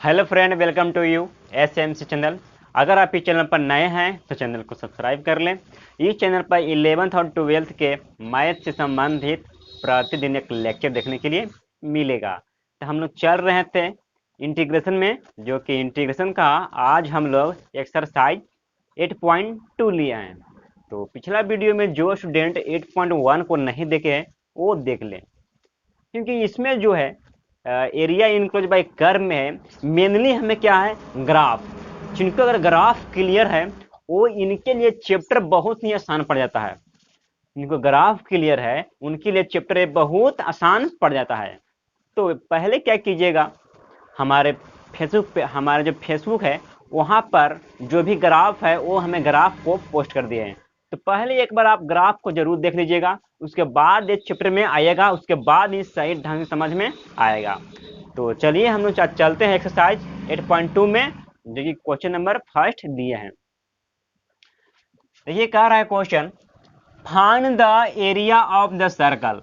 Hello friend, welcome to you SMC channel. अगर आप इस चैनल पर नए हैं तो चैनल को सब्सक्राइब कर लें। इस चैनल पर 11th और 12th के मैथ से संबंधित प्रतिदिन एक लेक्चर देखने के लिए मिलेगा। तो हम लोग चल रहे थे इंटीग्रेशन में, जो कि इंटीग्रेशन का आज हम लोग एक्सरसाइज 8.2 लिए हैं। तो पिछला वीडियो में जो स्टूडेंट 8.1 को नहीं देखे हैं वो देख लें, क्योंकि इसमें जो है एरिया इनक्लोज बाय कर्व में है। मेनली हमें क्या है, ग्राफ। जिनको अगर ग्राफ क्लियर है वो इनके लिए चैप्टर बहुत ही आसान पड़ जाता है। जिनको ग्राफ क्लियर है उनके लिए चैप्टर बहुत आसान पड़ जाता है। तो पहले क्या कीजिएगा, हमारे फेसबुक पे, हमारा जो फेसबुक है वहाँ पर जो भी ग्राफ है वो हमें ग्राफ को पोस्ट कर दिए हैं। तो पहले एक बार आप ग्राफ को जरूर देख लीजिएगा, उसके बाद ये चैप्टर में आएगा, उसके बाद ये सही ढंग से समझ में आएगा। तो चलिए हम लोग चलते हैं एक्सरसाइज 8.2 में, जो कि क्वेश्चन नंबर फर्स्ट दिए हैं। देखिए कह रहा है question, find the area of the circle.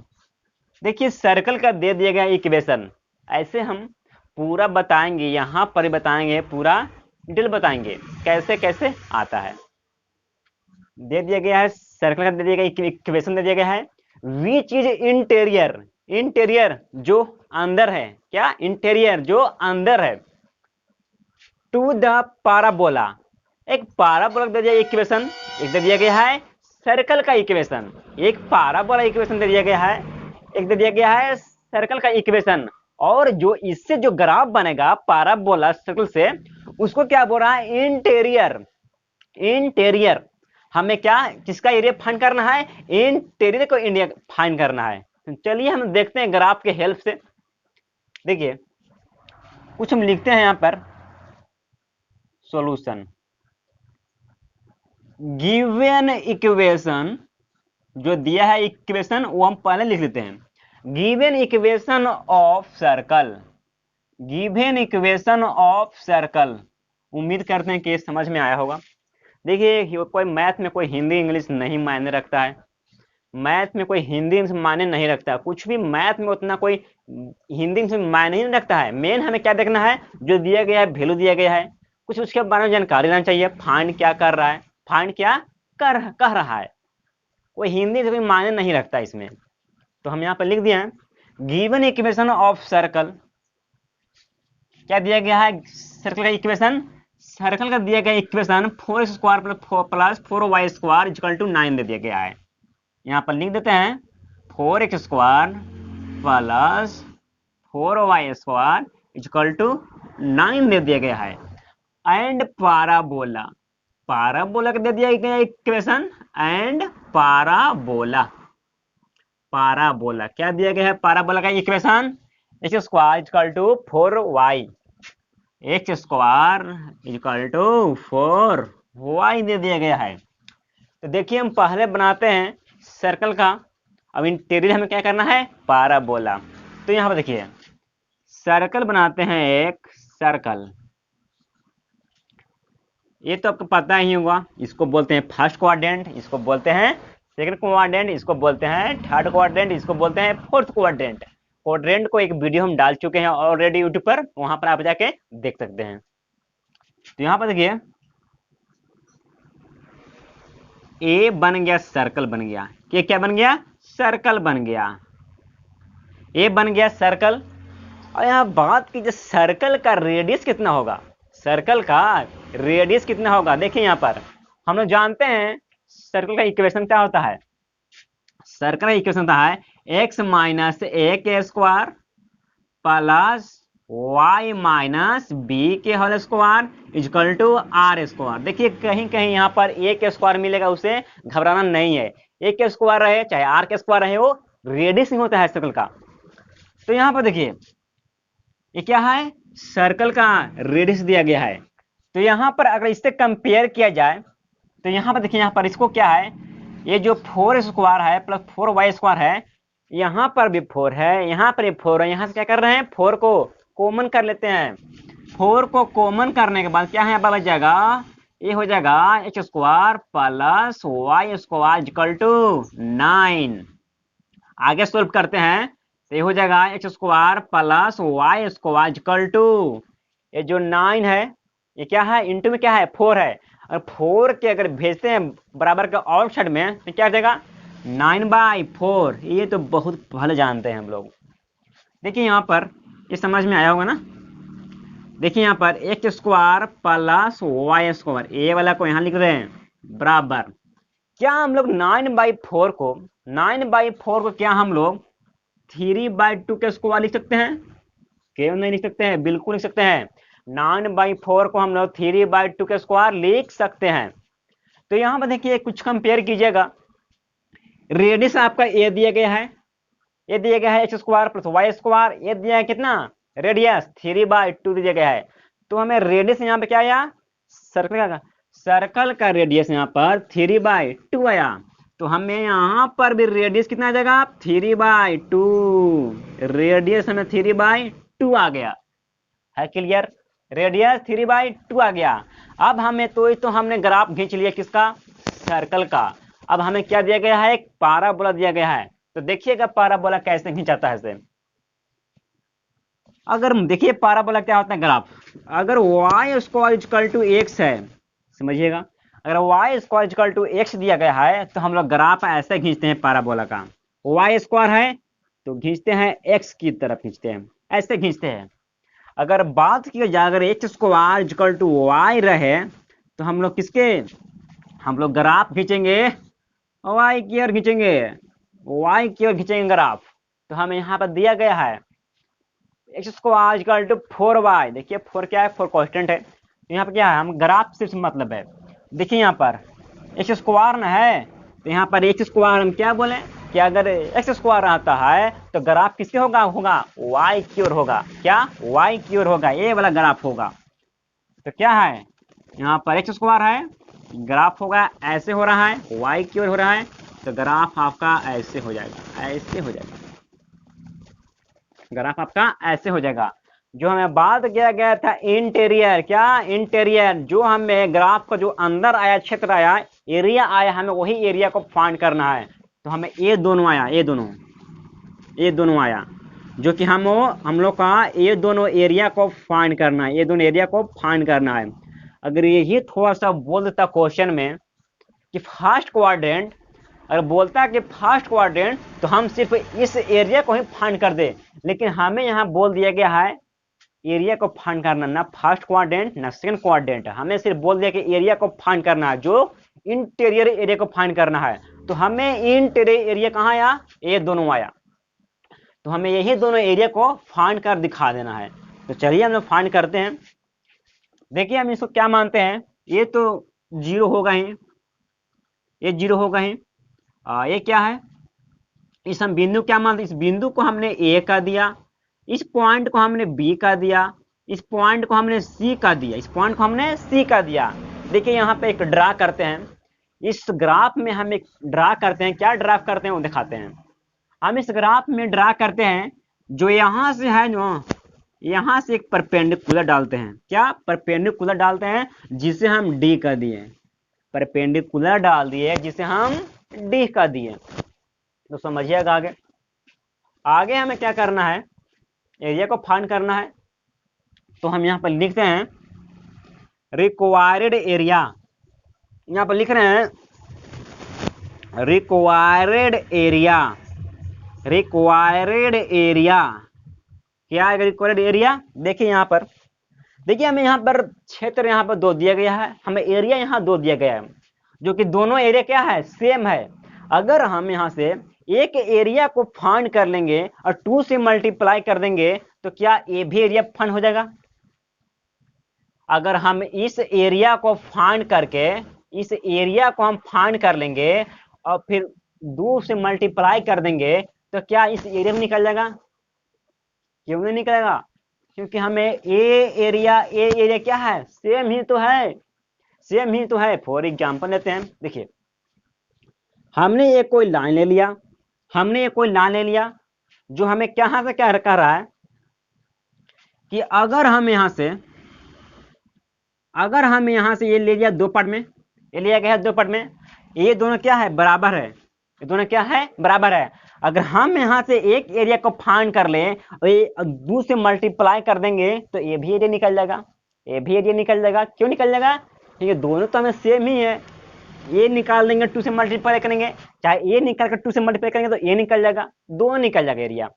देखिए सर्कल का दे दिया गया इक्वेशन, ऐसे हम पूरा बताएंगे, यहाँ पर ही बताएंगे, पूरा डिटेल बताएंगे कैसे कैसे आता है। दे दिया गया है सर्कल का, दे दिया गया इक्वेशन दे दिया गया है। विच इज इंटीरियर, इंटीरियर जो अंदर है, क्या इंटीरियर जो अंदर है, टू द पाराबोला। एक पाराबोला दे दिया इक्वेशन, एक दे दिया गया है सर्कल का इक्वेशन। एक पाराबोला इक्वेशन दे दिया गया है, एक दे दिया गया है सर्कल का इक्वेशन। और जो इससे जो ग्राफ बनेगा पाराबोला सर्कल से, उसको क्या बोल रहा है, इंटीरियर। इंटीरियर हमें क्या, किसका एरिया फाइंड करना है, इंटीरियर को इंडिया फाइंड करना है। तो चलिए हम देखते हैं ग्राफ के हेल्प से। देखिए कुछ हम लिखते हैं यहाँ पर, सॉल्यूशन। गिवन इक्वेशन जो दिया है इक्वेशन वो हम पहले लिख लेते हैं। Given equation of circle, given equation of circle. उम्मीद करते हैं कि समझ में आया होगा। देखिए कोई मैथ में कोई हिंदी इंग्लिश नहीं मायने रखता है, मैथ में कोई हिंदी से मायने नहीं रखता है, कुछ भी मैथ में उतना कोई हिंदी से मायने नहीं रखता है। मेन हमें क्या देखना है, जो दिया गया है वैल्यू दिया गया है, कुछ उसके बारे में जानकारी लेना चाहिए। फाइंड क्या कर रहा है, फाइंड क्या कह रहा है, कोई हिंदी से कोई मायने नहीं रखता इसमें। तो हम यहाँ पर लिख दिए हैं गिवन इक्वेशन ऑफ सर्कल। क्या दिया गया है, सर्कल का इक्वेशन। सर्कल का दिया गया equation 4x² plus 4y² equal to 9 दे दिया गया है। यहाँ पर लिख देते हैं 4x² plus 4y² equal to 9 दे दिया गया है। एंड पाराबोला, पाराबोला का दे दिया गया इक्वेशन, एंड पाराबोला। पाराबोला क्या दिया गया है, पाराबोला का equation x² equal to 4y, x² equal to 4y दे दिया गया है। तो देखिए हम पहले बनाते हैं सर्कल का, अब इंटीरियर हमें क्या करना है, पाराबोला। तो यहाँ पर देखिए सर्कल बनाते हैं, एक सर्कल, ये तो आपको पता ही होगा, इसको बोलते हैं फर्स्ट क्वाड्रेंट, इसको बोलते हैं सेकंड क्वाड्रेंट, इसको बोलते हैं थर्ड क्वाड्रेंट, इसको बोलते हैं फोर्थ क्वाड्रेंट। क्वाड्रेंट को एक वीडियो हम डाल चुके हैं ऑलरेडी यूट्यूब पर, वहां पर आप जाके देख सकते हैं। तो यहाँ पर देखिए ए बन गया, सर्कल बन गया, ये क्या बन गया, सर्कल बन गया, ए बन गया सर्कल। और यहाँ बात कीजिए सर्कल का रेडियस कितना होगा, सर्कल का रेडियस कितना होगा। देखिए यहाँ पर हम लोग जानते हैं सर्कल का इक्वेशन क्या होता है, सर्कल का इक्वेशन होता है x माइनस ए के square plus y minus b के whole square equal to r square. देखिए कहीं कहीं यहाँ पर ए के स्क्वायर मिलेगा, उसे घबराना नहीं है, ए के स्क्वायर रहे चाहे आर के स्क्वायर रहे, वो रेडियस नहीं होता है सर्कल का। तो यहाँ पर देखिए ये क्या है, सर्कल का रेडियस दिया गया है। तो यहाँ पर अगर इससे कंपेयर किया जाए तो यहाँ पर देखिए, यहाँ पर इसको क्या है, ये जो 4x² है प्लस 4y² है, यहाँ पर भी 4 है, यहाँ पर भी 4 है, यहाँ से क्या कर रहे हैं, 4 को कॉमन कर लेते हैं। 4 को कॉमन करने के बाद क्या है, यहाँ पर बच जाएगा, ये हो जाएगा x² plus y² equal to 9। आगे सोल्व करते हैं तो ये हो जाएगा x² plus y² equal to ये जो 9 है ये क्या है, इंटू में क्या है 4 है, और 4 के अगर भेजते हैं बराबर के और साइड में तो क्या आ जाएगा 9/4। ये तो बहुत पहले जानते हैं हम लोग। देखिए यहाँ पर ये समझ में आया होगा ना। देखिए यहाँ पर x square plus y square, a वाला को यहाँ लिख रहे हैं बराबर, क्या हम लोग 9/4 को क्या हम लोग 3/2 के स्क्वायर लिख सकते हैं? क्यों नहीं लिख सकते हैं, बिल्कुल लिख सकते हैं। 9/4 को हम लोग 3/2 के स्क्वायर लिख सकते हैं। तो यहाँ पर देखिए कुछ कंपेयर कीजिएगा, रेडियस आपका ए दिया गया है, ये दिया गया है x square plus y square, ये दिया है कितना रेडियस 3/2 दिया गया है। तो हमें रेडियस यहाँ पे क्या आया, सर्कल का रेडियस यहाँ पर 3/2 आया। तो हमें यहाँ पर भी रेडियस कितना आ जाएगा 3/2, रेडियस हमें 3/2 आ गया है, क्लियर। रेडियस 3/2 आ गया। अब हमें तो हमने ग्राफ खींच लिया किसका, सर्कल का। अब हमें क्या दिया गया है, एक पाराबोला दिया गया है। तो देखिएगा पाराबोला कैसे खींचाता है इसे। अगर देखिए पाराबोला क्या होता है, ग्राफ, अगर y square equal to x है, समझिएगा, अगर y square equal to x दिया गया है तो हम लोग ग्राफ ऐसे खींचते हैं पाराबोला का। y स्क्वायर है तो खींचते हैं x की तरफ खींचते हैं, ऐसे खींचते हैं। अगर बात की जाए अगर x square equal to y रहे तो हम लोग किसके, हम लोग ग्राफ खींचेंगे y की ओर खींचेंगे, y की ओर खींचेंगे ग्राफ। तो हमें यहाँ पर दिया गया है x square equal to 4y, देखिए 4 क्या है, 4 कांस्टेंट है। तो यहाँ पर क्या है, हम ग्राफ से मतलब है। देखिए यहाँ पर x स्क्वायर ना है तो यहाँ पर x स्क्वायर हम क्या बोले कि अगर x स्क्वायर रहता है तो ग्राफ किसके होगा, y की ओर होगा। क्या, y की ओर होगा, ये वाला ग्राफ होगा। तो क्या है, यहाँ पर x स्क्वायर है, ग्राफ होगा ऐसे हो रहा है, y की ओर हो रहा है, तो ग्राफ आपका ऐसे हो जाएगा, ऐसे हो जाएगा, ग्राफ आपका ऐसे हो जाएगा। जो हमें बात किया गया था इंटीरियर, क्या इंटीरियर, जो हमें ग्राफ का जो अंदर आया क्षेत्र आया, एरिया आया, हमें वही एरिया को फाइंड करना है। तो हमें ये दोनों आया, ये दोनों आया, जो कि हम लोग का ये दोनों एरिया को फाइंड करना है, ये दोनों एरिया को फाइंड करना है। अगर यही थोड़ा सा बोल देता क्वेश्चन में कि फर्स्ट क्वाड्रेंट, अगर बोलता है कि फर्स्ट क्वाड्रेंट तो हम सिर्फ इस एरिया को ही फाइंड कर दे, लेकिन हमें यहाँ बोल दिया गया है एरिया को फाइंड करना, ना फर्स्ट क्वाड्रेंट ना सेकंड क्वाड्रेंट, हमें सिर्फ बोल दिया कि एरिया को फाइंड करना है, जो इंटीरियर एरिया को फाइंड करना है। तो हमें इंटीरियर एरिया कहाँ आया, ये दोनों आया। तो हमें यही दोनों एरिया को फाइंड कर दिखा देना है। तो चलिए हम लोग फाइंड करते हैं। देखिए हम इसको क्या मानते हैं, ये तो 0 होगा ही, ये 0 होगा ही। ये क्या है, इस हम बिंदु क्या मानते, इस बिंदु को हमने ए का दिया, इस पॉइंट को हमने बी का दिया, इस पॉइंट को हमने सी का दिया, इस पॉइंट को हमने सी का दिया। देखिए यहाँ पे एक ड्रा करते हैं, इस ग्राफ में हम एक ड्रा करते हैं, क्या ड्रा करते हैं वो दिखाते हैं। हम इस ग्राफ में ड्रा करते हैं, जो यहाँ से है, जो यहाँ से एक परपेंडिकुलर डालते हैं, क्या परपेंडिकुलर डालते हैं, जिसे हम डी का दिए, परपेंडिकुलर डाल दिए जिसे हम डी का दिए। तो समझिएगा आगे, आगे हमें क्या करना है, एरिया को फाइंड करना है। तो हम यहाँ पर लिखते हैं रिक्वायर्ड एरिया, यहाँ पर लिख रहे हैं रिक्वायर्ड एरिया, रिक्वायर्ड एरिया क्या है, रिक्वायर्ड एरिया। देखिए यहाँ पर, देखिए हमें यहाँ पर क्षेत्र यहाँ पर 2 दिया गया है, हमें एरिया यहाँ 2 दिया गया है, जो कि दोनों एरिया क्या है, सेम है। अगर हम यहाँ से एक एरिया को फाइंड कर लेंगे और 2 से मल्टीप्लाई कर देंगे तो क्या ये भी एरिया फाइंड हो जाएगा। अगर हम इस एरिया को फाइंड करके, इस एरिया को हम फाइंड कर लेंगे और फिर 2 से मल्टीप्लाई कर देंगे तो क्या इस एरिया में निकल जाएगा, क्यों नहीं निकलेगा, क्योंकि हमें ए एरिया क्या है, सेम ही तो है, सेम ही तो है। फॉर एग्जांपल लेते हैं, देखिए हमने ये कोई लाइन ले लिया, हमने ये कोई लाइन ले लिया, जो हमें क्या से क्या कह रहा है कि अगर हम यहाँ से ये ले लिया 2 पार्ट में, ये लिया गया है 2 पार्ट में, ये दोनों क्या है, बराबर है, ये दोनों क्या है, बराबर है। अगर हम यहाँ से एक एरिया को फाइंड कर लें और ये 2 से मल्टीप्लाई कर देंगे तो ये भी एरिया निकल जाएगा, ये भी एरिया निकल जाएगा। क्यों निकल जाएगा? क्योंकि दोनों तो हमें सेम ही है। ये निकाल देंगे 2 से मल्टीप्लाई करेंगे, चाहे ये निकाल कर 2 से मल्टीप्लाई करेंगे तो ये निकल जाएगा, दोनों निकल जाएगा एरिया।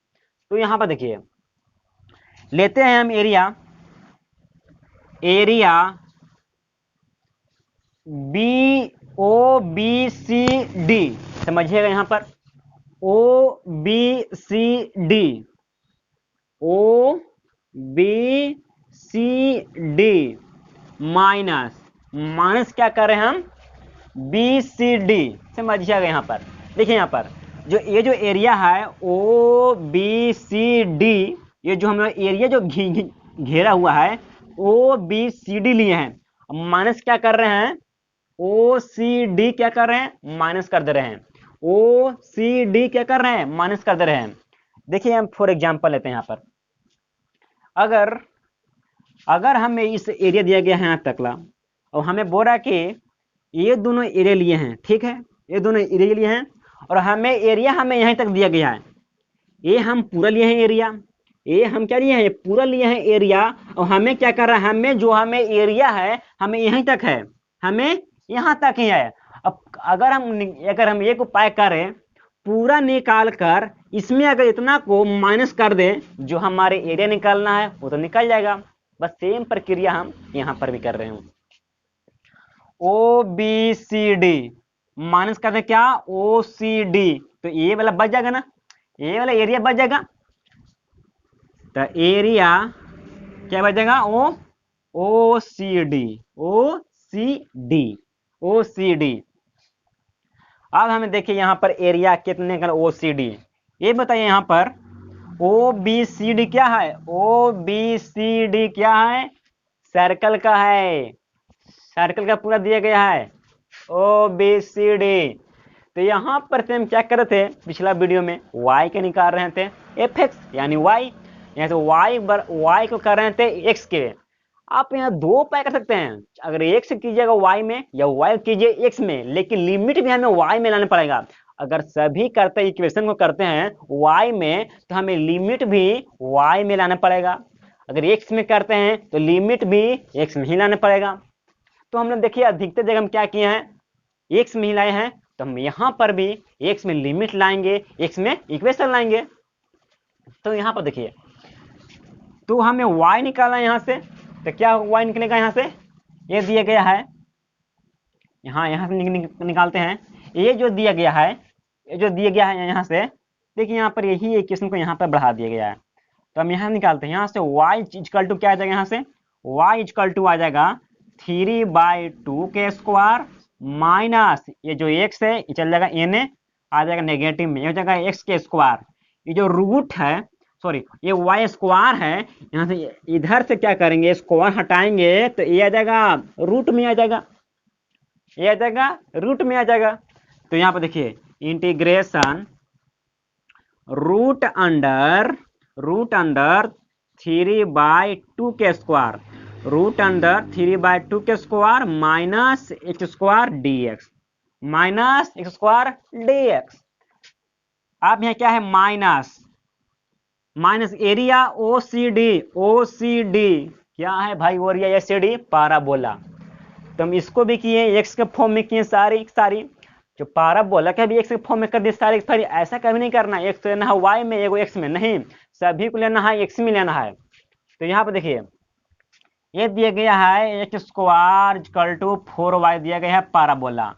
तो यहाँ पर देखिए लेते हैं हम एरिया BOBCD, समझिएगा यहाँ पर OBCD माइनस क्या कर रहे हैं हम BCD, समझिएगा यहाँ पर। देखिए यहाँ पर जो ये जो एरिया है OBCD, ये जो हम एरिया जो घेरा हुआ है OBCD लिए हैं, माइनस क्या कर रहे हैं OCD, क्या कर रहे हैं माइनस कर दे रहे हैं, OCD क्या कर रहे हैं माइनस कर दे रहे हैं। देखिए हम फॉर एग्जांपल लेते हैं यहाँ पर, अगर हमें इस एरिया दिया गया है यहाँ तकला और हमें बोल रहा है कि ये दोनों एरिया लिए हैं, ठीक है, ये दोनों एरिया लिए हैं और हमें एरिया हमें यहीं तक दिया गया है, ये हम पूरा लिए हैं एरिया, ये हम क्या लिए हैं पूरा लिए हैं एरिया, और हमें क्या कर रहा है हमें एरिया है हमें यहीं तक है, हमें यहाँ तक ही है। अब अगर हम ये को उपाय करें पूरा निकाल कर इसमें अगर इतना को माइनस कर दें, जो हमारे एरिया निकालना है वो तो निकल जाएगा। बस सेम प्रक्रिया हम यहाँ पर भी कर रहे हैं। OBCD माइनस कर दें क्या OCD, तो ये वाला बच जाएगा ना, ये वाला एरिया बच जाएगा, तो एरिया क्या बच जाएगा OCD। अब हमें देखिए यहाँ पर एरिया कितने का OCD, ये बताइए यहाँ पर OBCD क्या है, OBCD क्या है सर्कल का है, सर्कल का पूरा दिया गया है OBCD। तो यहाँ पर हम क्या कर रहे थे पिछला वीडियो में y के निकाल रहे थे fx यानी y, यहाँ से y को कर रहे थे x के। आप यहाँ 2 उपाय कर सकते हैं, अगर x कीजिएगा y में या y कीजिए x में, लेकिन लिमिट भी हमें y में लाना पड़ेगा। अगर सभी करते इक्वेशन को करते हैं y में तो हमें लिमिट भी y में लाना पड़ेगा, अगर x में करते हैं तो लिमिट भी x में ही लाना पड़ेगा। तो हम लोग देखिए अधिकतर जगह हम क्या किए हैं x में ही लाए हैं, तो हम यहाँ पर भी x में लिमिट लाएंगे, x में इक्वेशन लाएंगे। तो यहाँ पर देखिए तो हमें y निकालना है यहाँ से, तो क्या y निकलेगा यहाँ से, ये दिया गया है यहाँ से निकालते हैं, ये जो दिया गया है यहाँ से, देखिए यहाँ पर यही इक्वेशन को यहाँ पर बढ़ा दिया गया है। तो हम यहाँ निकालते हैं, यहाँ से y इक्वल टू क्या आ जाएगा, यहाँ से y इक्वल टू आ जाएगा 3/2 के स्क्वायर माइनस ये जो x है ये चल जाएगा n आ जाएगा नेगेटिव में, ये हो जाएगा x के स्क्वायर, ये जो रूट है सॉरी ये y स्क्वायर है, यहाँ से इधर से क्या करेंगे स्क्वायर हटाएंगे तो ये आ जाएगा रूट में आ जाएगा, ये आ जाएगा रूट में आ जाएगा। तो यहाँ पर देखिए इंटीग्रेशन रूट अंडर 3/2 के स्क्वायर, रूट अंडर 3/2 के square minus x square dx, minus x square dx। अब यहाँ क्या है माइनस एरिया OCD क्या है भाई, एरिया OCD पाराबोला। तो हम इसको भी किए x के फॉर्म में किए सारी जो पाराबोला का भी x के फॉर्म में कर दिए सारी। ऐसा कभी नहीं करना x लेना है y में एगो x में, नहीं सभी को लेना है x में लेना है। तो यहाँ पर देखिए ये दिया गया है x square equal to 4y दिया गया है पाराबोला,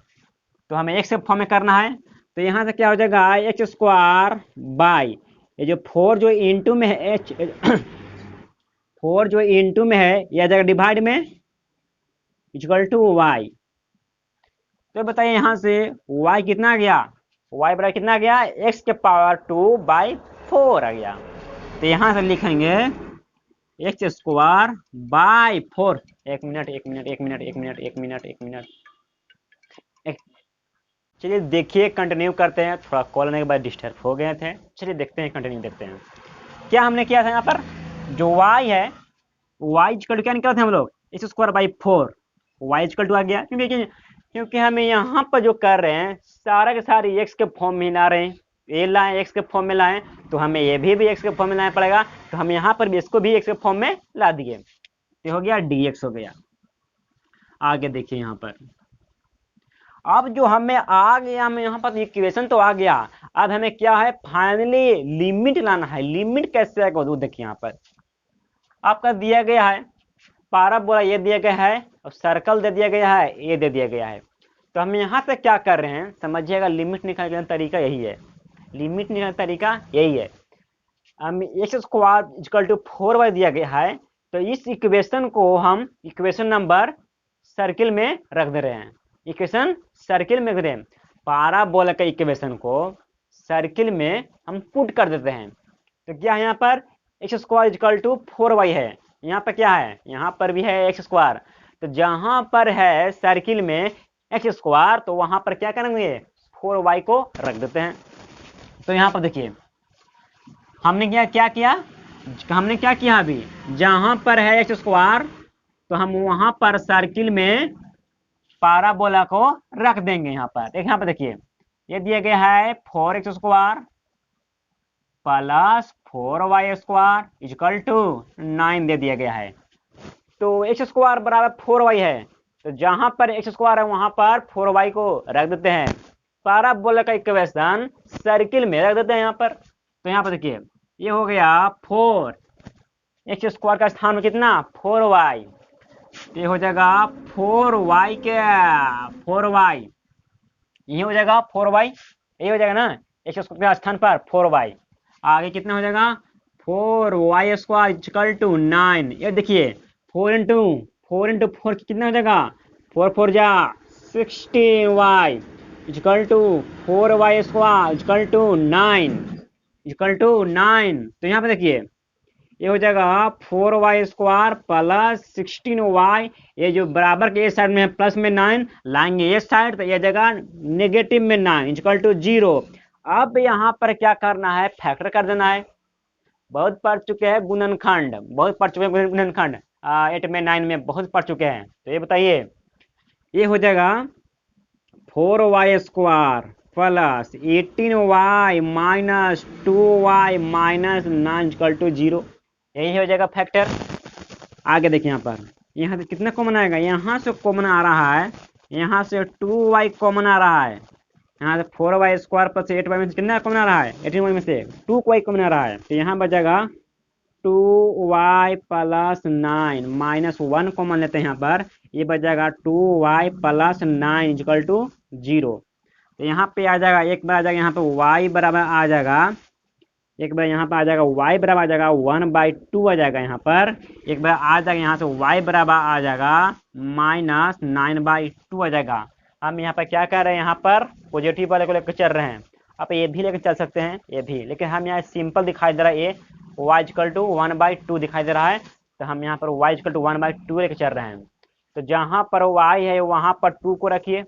तो हमें x के फॉर्म में करना है। तो यहाँ से क्या हो जाएगा x स्क्वायर बाई ये जो 4 जो इंटू में है 4 जो इंटू में है यह जाएगा डिवाइड में इक्वल टू y। तो बताइए यहाँ से y कितना आ गया, y बराबर कितना आ गया x के पावर 2/4 आ गया। तो यहाँ से लिखेंगे x स्क्वायर बाई 4, एक मिनट चलिए देखिए कंटिन्यू करते हैं, थोड़ा कॉल आने के बाद डिस्टर्ब हो गए थे। चलिए देखते हैं कंटिन्यू देखते हैं क्या हमने किया था। यहाँ पर जो y है y इक्वल टू क्या निकाला था हम लोग x square by 4, y equal to आ गया क्योंकि हमें यहाँ पर जो कर रहे हैं सारा के सारे x के फॉर्म में ला रहे हैं, ये लाएं एक्स के फॉर्म में लाएं तो हमें ये भी एक्स के फॉर्म में लाना पड़ेगा, तो हम यहाँ पर भी इसको भी एक्स के फॉर्म में ला दिए, ये हो गया dx हो गया। आगे देखिए यहाँ पर, अब जो हमें आ गया, हमें यहाँ पर इक्वेशन तो आ गया, अब हमें क्या है फाइनली लिमिट लाना है। लिमिट कैसे आएगा वो देखिए, यहाँ पर आपका दिया गया है पाराबोला ये दिया गया है और सर्कल दे दिया गया है, ये दे दिया गया है। तो हम यहाँ से क्या कर रहे हैं समझिएगा, लिमिट निकालने का तरीका यही है, लिमिट निकालने का तरीका यही है। हम x square equal to 4y दिया गया है, तो इस इक्वेशन को हम इक्वेशन नंबर सर्किल में रख दे रहे हैं, इक्वेशन सर्किल में रख दे रहे हैं। पाराबोला का इक्वेशन को सर्किल में हम पुट कर देते हैं, तो क्या है यहाँ पर x square equal to 4y है, यहाँ पर क्या है, यहाँ पर भी है एक्स स्क्वायर, तो जहां पर है सर्किल में एक्स स्क्वायर तो वहां पर क्या करेंगे 4y को रख देते हैं। तो यहाँ पर देखिए हमने क्या किया अभी, जहां पर है एक्स स्क्वायर तो हम वहां पर सर्किल में पाराबोला को रख देंगे। यहाँ पर देखिए ये दिया गया है 4x square plus 4y square equal to 9 दे दिया गया है। तो एक्स स्क्वायर बराबर 4y है, तो जहां पर एक्स स्क्वायर है वहां पर 4y को रख देते हैं, पाराबोला का इक्वेशन सर्किल में रख देते हैं यहाँ पर। तो यहाँ पर देखिए ये हो गया 4x स्क्वायर का स्थान में कितना 4y, ये हो जाएगा 4y के 4y, ये हो जाएगा 4y, ये हो जाएगा ना एक्स स्क्वायर के स्थान पर 4y, आगे कितना हो जाएगा 4y स्क्वायर इक्वल टू 9। ये देखिए 4 इंटू 4 कितना हो जाएगा 4 4 जा 16y equal to 4y square equal to 9। तो यहाँ पे देखिए ये हो जाएगा 4y स्क्वायर प्लस 16y, ये जो बराबर के साइड में है प्लस में 9 लाएंगे ये साइड, तो ये जगह नेगेटिव में 9 इक्वल टू 0। अब यहाँ पर क्या करना है फैक्टर कर देना है, बहुत पढ़ चुके हैं गुणनखंड, बहुत पढ़ चुके हैं गुणनखंड 8 में 9 में बहुत पढ़ चुके हैं। तो ये बताइए ये हो जाएगा 4y square plus 18y minus 2y minus 9 equal to 0, यही हो जाएगा फैक्टर। आगे देखिए यहाँ से कितना कॉमन आएगा, यहाँ से कॉमन आ रहा है, यहाँ से 2y कॉमन आ रहा है, यहाँ से 4y स्क्वायर प्लस 8y में से कितना कॉमन आ रहा है 18y में से 2y कॉमन आ रहा है, तो यहाँ बचेगा 2y प्लस 9 माइनस 1 कॉमन लेते हैं यहाँ पर, ये बचेगा 2y प्लस 9 इक्वल टू 0। तो यहाँ पे आ जाएगा एक बार आ जाएगा यहाँ पे y बराबर आ जाएगा, एक बार यहाँ पर आ जाएगा y बराबर आ जाएगा 1/2 आ जाएगा यहाँ पर, एक बार आ जाएगा यहाँ से y बराबर आ जाएगा माइनस 9/2 आ जाएगा। हम यहाँ पर क्या कर रहे हैं, यहाँ पर पॉजिटिव वाले को लेकर चल रहे हैं, आप ये भी लेकर चल सकते हैं ये भी, लेकिन हम यहाँ सिंपल दिखाई दे रहा है ये y इक्वल टू 1/2 दिखाई दे रहा है, तो हम यहाँ पर y इक्वल टू 1/2 लेकर चल रहे हैं। तो जहाँ पर y है वहाँ पर 2 को रखिए,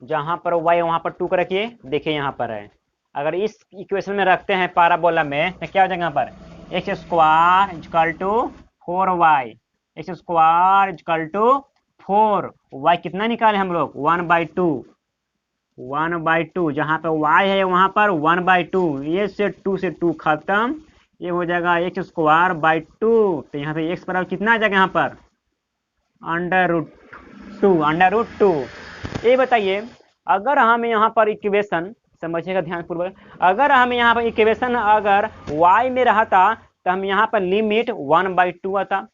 जहाँ पर y है वहाँ पर 2 को रखिए। देखिए यहाँ पर है, अगर इस इक्वेशन में रखते हैं पाराबोला में तो क्या हो जाएगा यहाँ पर x square equal to 4y, x square equal to 4y कितना निकाले हम लोग 1/2, जहाँ पे y है वहाँ पर 1/2, ये से 2 से 2 खत्म, ये हो जाएगा एक्स स्क्वायर बाई 2। तो यहाँ पे x बराबर कितना आ जाएगा यहाँ पर √2। ये बताइए अगर हम यहाँ पर इक्वेशन समझिएगा ध्यानपूर्वक, अगर हम यहाँ पर इक्वेशन अगर y में रहता तो हम यहाँ पर लिमिट 1/2 आता,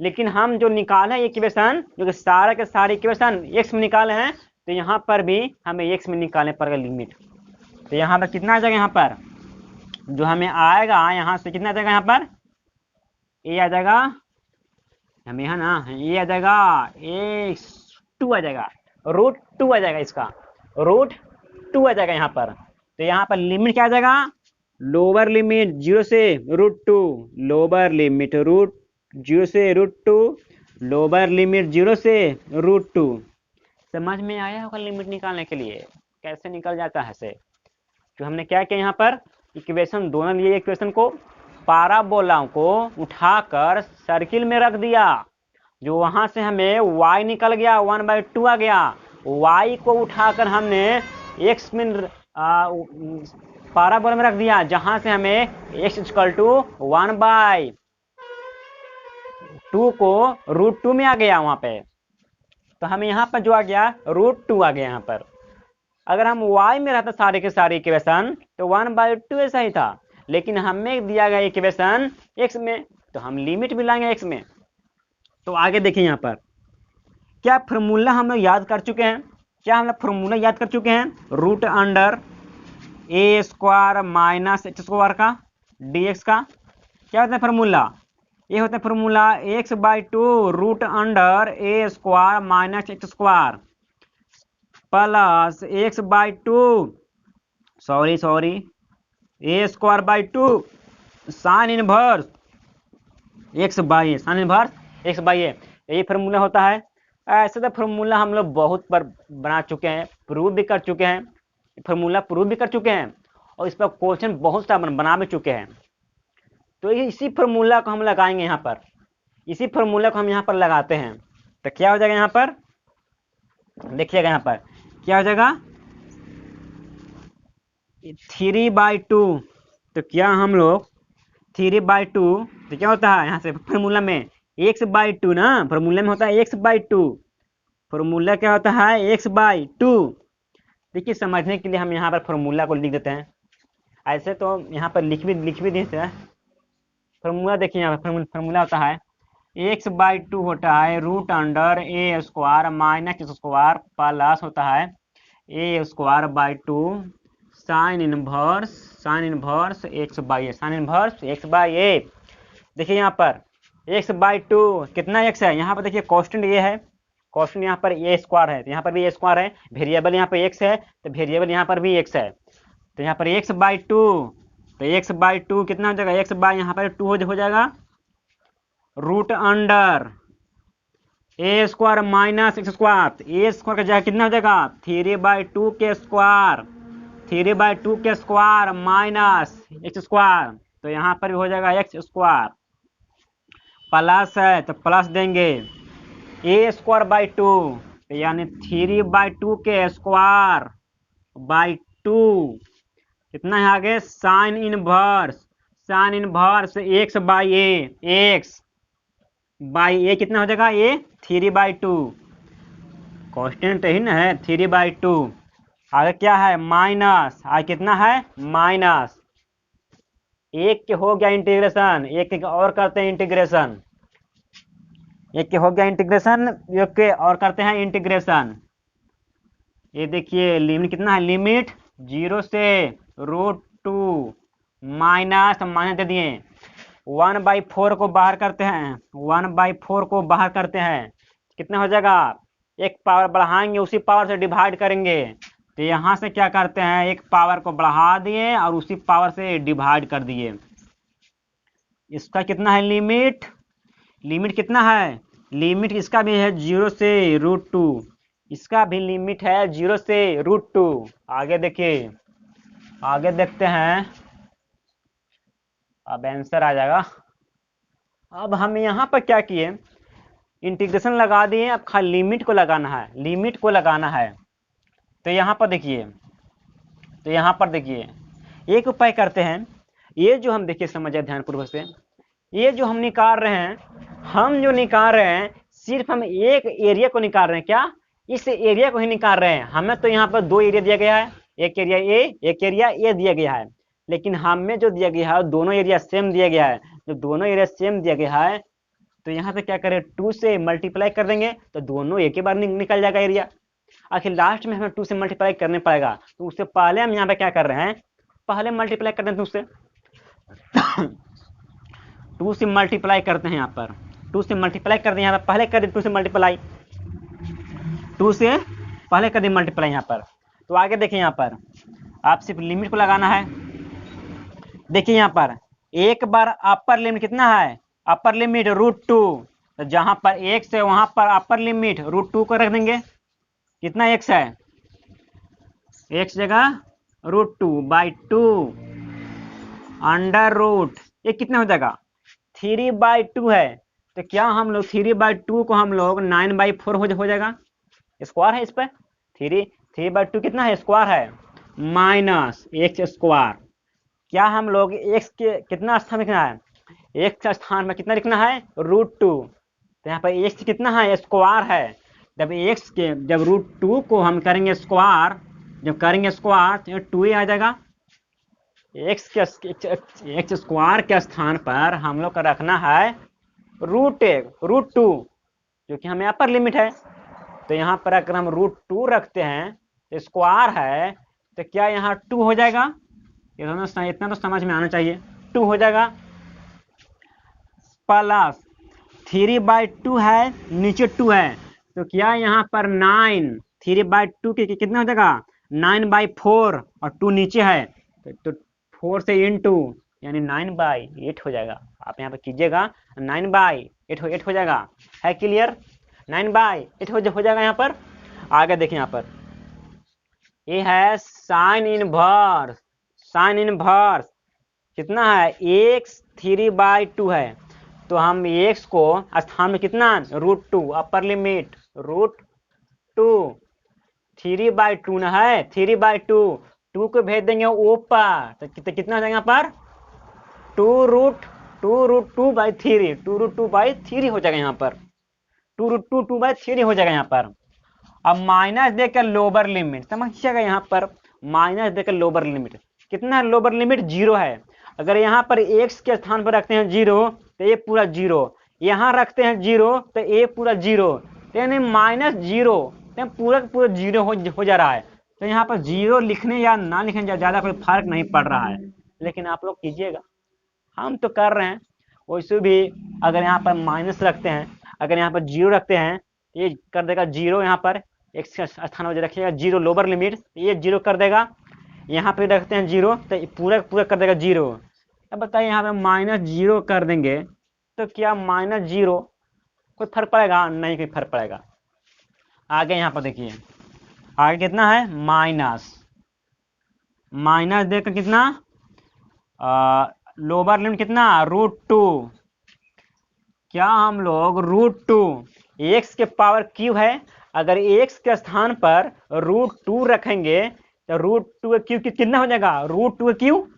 लेकिन हम जो निकाले हैं इक्वेशन जो कि सारे के सारे इक्वेशन x में निकाले हैं, तो यहाँ पर भी हमें x में निकालने पड़ेगा लिमिट। तो यहाँ पर कितना आ जाएगा, यहाँ पर जो हमें आएगा यहाँ से कितना आ जाएगा, यहाँ पर ये आ जाएगा, हमें यहाँ ना ये आ जाएगा x2 आ जाएगा, √2 आ जाएगा, इसका √2 आ जाएगा यहाँ पर। तो यहाँ पर लिमिट क्या आ जाएगा, लोअर लिमिट 0 से √2, लोअर लिमिट 0 से √2, लोअर लिमिट 0 से √2। समझ में आया होगा लिमिट निकालने के लिए कैसे निकल जाता है से। जो हमने क्या किया यहाँ पर इक्वेशन दोनों लिए, इक्वेशन को पाराबोलाओं को उठाकर सर्किल में रख दिया, जो वहां से हमें y निकल गया 1/2 आ गया, y को उठाकर हमने x में पाराबोला में रख दिया, जहां से हमें x इक्वल टू 1/2 को √2 में आ गया वहां पे, तो हमें यहाँ पर जो आ गया √2 आ गया यहाँ पर। अगर हम y में रहता सारे के सारे इक्वेशन तो 1/2 ऐसा ही था, लेकिन हमें दिया गया इक्वेशन x में, तो हम लिमिट भी लाएंगे x में। तो आगे देखिए यहाँ पर क्या फॉर्मूला हम लोग याद कर चुके हैं, क्या हम लोग फॉर्मूला याद कर चुके हैं, √a² माइनस x² का dx का क्या होता है फॉर्मूला, ये होता है formula x/2 √a² minus x² plus x/2 a²/2 sine inverse x/a, यही फॉर्मूला होता है। ऐसे तो फॉर्मूला हम लोग बहुत बार बना चुके हैं, प्रूव भी कर चुके हैं, फॉर्मूला प्रूव भी कर चुके हैं, और इस पर क्वेश्चन बहुत सा बना भी चुके हैं। तो इसी फॉर्मूला को हम लगाएंगे यहाँ पर, इसी फॉर्मूला को हम यहाँ पर लगाते हैं, तो क्या हो जाएगा यहाँ पर, देखिएगा यहाँ पर क्या हो जाएगा 3/2, तो क्या हम लोग 3/2, तो क्या होता है यहाँ से फॉर्मूला में x/2 ना, फॉर्मूला में होता है x/2, फॉर्मूला क्या होता है x/2। देखिए समझने के लिए हम यहाँ पर फॉर्मूला को लिख देते हैं, ऐसे तो यहाँ पर लिख भी देते हैं फॉर्मूला। देखिए यहाँ पर फॉर्मूला होता है x/2 होता है √a² माइनस x² प्लस होता है a²/2 साइन इनवर्स x/a। देखिए यहाँ पर x/2 कितना x है, यहाँ पर देखिए कांस्टेंट ये है, कांस्टेंट यहाँ पर a² है, तो यहाँ पर भी a² है, वेरिएबल यहाँ पर x है, तो वेरिएबल यहाँ पर भी x है, तो यहाँ पर x/2, तो x/2 कितना हो जाएगा, x बाय यहाँ पर 2 हो जाएगा √a² माइनस x², a² का जगह कितना हो जाएगा 3/2 के स्क्वायर, 3/2 के स्क्वायर माइनस x², तो यहाँ पर भी हो जाएगा x² प्लस है तो प्लस देंगे a²/2, तो यानी 3/2 के स्क्वायर बाई 2 कितना है आगे साइन इनवर्स x/a कितना हो जाएगा a 3/2, कांस्टेंट ही ना है 3/2। आगे क्या है माइनस, आगे कितना है माइनस, एक के हो गया इंटीग्रेशन, एक और करते हैं इंटीग्रेशन, एक के हो गया इंटीग्रेशन, एक के और करते हैं इंटीग्रेशन। ये देखिए लिमिट कितना है, लिमिट 0 से √2 माइनस दे दिए 1/4 को बाहर करते हैं, 1/4 को बाहर करते हैं, कितना हो जाएगा, एक पावर बढ़ाएंगे उसी पावर से डिवाइड करेंगे, तो यहाँ से क्या करते हैं एक पावर को बढ़ा दिए और उसी पावर से डिवाइड कर दिए। इसका कितना है लिमिट, लिमिट कितना है, लिमिट इसका भी है 0 से √2, इसका भी लिमिट है 0 से √2। आगे देखिए, आगे देखते हैं, अब आंसर आ जाएगा। अब हम यहाँ पर क्या किए, इंटीग्रेशन लगा दिए, अब खाली लिमिट को लगाना है, लिमिट को लगाना है। तो यहाँ पर देखिए, तो यहाँ पर देखिए एक उपाय करते हैं, ये जो हम देखिए समझिए ध्यानपूर्वक से, ये जो हम निकाल रहे हैं, हम जो निकाल रहे हैं सिर्फ हम एक एरिया को निकाल रहे हैं, क्या इस एरिया को ही निकाल रहे हैं। हमें तो यहाँ पर 2 एरिया दिया गया है, एक एरिया ए, एक एरिया ए दिया गया है, लेकिन हमें जो दिया गया है दोनों एरिया सेम दिया गया है। जो दोनों एरिया सेम दिया गया है तो यहाँ से क्या करें 2 से मल्टीप्लाई कर देंगे, तो दोनों एक ही बार निकल जाएगा एरिया। आखिर लास्ट में हमें 2 से मल्टीप्लाई करने पड़ेगा, तो उससे पहले हम यहाँ पे क्या कर रहे हैं, पहले मल्टीप्लाई कर दें 2 से 2 से मल्टीप्लाई करते हैं, यहाँ पर 2 से मल्टीप्लाई कर दें, यहाँ पर पहले कर दें 2 से मल्टीप्लाई, 2 से पहले कर दें मल्टीप्लाई यहाँ पर। तो आगे देखिए यहाँ पर आप सिर्फ लिमिट को लगाना है। देखिए यहाँ पर एक बार अपर लिमिट कितना है, अपर लिमिट √2, तो जहां पर x है वहां पर अपर लिमिट √2 को रख देंगे, कितना x है, x जगह √2/2 अंडर रूट, ये कितना हो जाएगा 3/2 है, तो क्या हम लोग 3/2 को हम लोग 9/4 हो जाएगा, स्क्वायर है इस पर 3/2 कितना है स्क्वायर है, माइनस एक्स स्क्वायर। क्या हम लोग एक्स के कितना स्थान लिखना है, एक्स के स्थान में कितना लिखना है, √2। तो यहाँ पर एक्स कितना है, स्क्वायर है। जब √2 को हम करेंगे स्क्वायर, जब करेंगे स्क्वायर तो 2 ही आ जाएगा। एक्स स्क्वायर के स्थान पर हम लोग का रखना है √2, क्योंकि हमें अपर लिमिट है। तो यहाँ पर अगर हम √2 रखते हैं तो स्क्वायर है, तो क्या यहाँ 2 हो जाएगा। इतना तो समझ में आना चाहिए, 2 हो जाएगा। प्लस 3/2 है, नीचे 2 है, तो क्या यहाँ पर 9, 3/2 के कितना हो जाएगा, 9/4, और 2 नीचे है तो 4 से इंटू यानी 9/8 हो जाएगा। आप यहाँ पर कीजिएगा, 9/8 हो जाएगा। है क्लियर, 9/8 हो जाएगा यहाँ पर। आगे देखिए यहाँ पर ये है साइन इनवर्स कितना है, x 3/2 है। तो हम x को स्थान में कितना, √2, अपर लिमिट √2, 3/2 ना है, 3/2, 2 को भेज देंगे ऊपर तो कितना हो जाएगा यहाँ पर, 2√2/3, 2√2/3 हो जाएगा यहाँ पर, 2√2/3 हो जाएगा यहाँ पर। अब माइनस देकर लोअर लिमिट समझिएगा, यहाँ पर माइनस देकर लोअर लिमिट कितना है, लोअर लिमिट 0 है। अगर यहाँ पर x के स्थान पर रखते हैं 0 तो ये पूरा 0, यहाँ रखते हैं 0 तो ये पूरा 0, यानी -0, तो पूरा 0 हो जा रहा है। तो यहाँ पर 0 लिखने या ना लिखने ज़्यादा कोई फर्क नहीं पड़ रहा है, लेकिन आप लोग कीजिएगा, हम तो कर रहे हैं। वैसे भी अगर यहाँ पर माइनस रखते हैं, अगर यहाँ पर 0 रखते हैं, ये कर देगा 0, यहाँ पर x का स्थान पर रखिएगा 0 लोअर लिमिट, ये 0 कर देगा। यहाँ पे रखते हैं 0 तो पूरा कर देगा 0। अब बताइए यहाँ पे -0 कर देंगे तो क्या -0 कोई फर्क पड़ेगा, नहीं कोई फर्क पड़ेगा। आगे यहाँ पर देखिए, आगे कितना है, माइनस देकर कितना, लोअर लिमिट कितना, √2। क्या हम लोग √2, x के पावर क्यूब है, अगर x के स्थान पर √2 रखेंगे तो √2 क्यूब कितना हो जाएगा, √2 क्यूब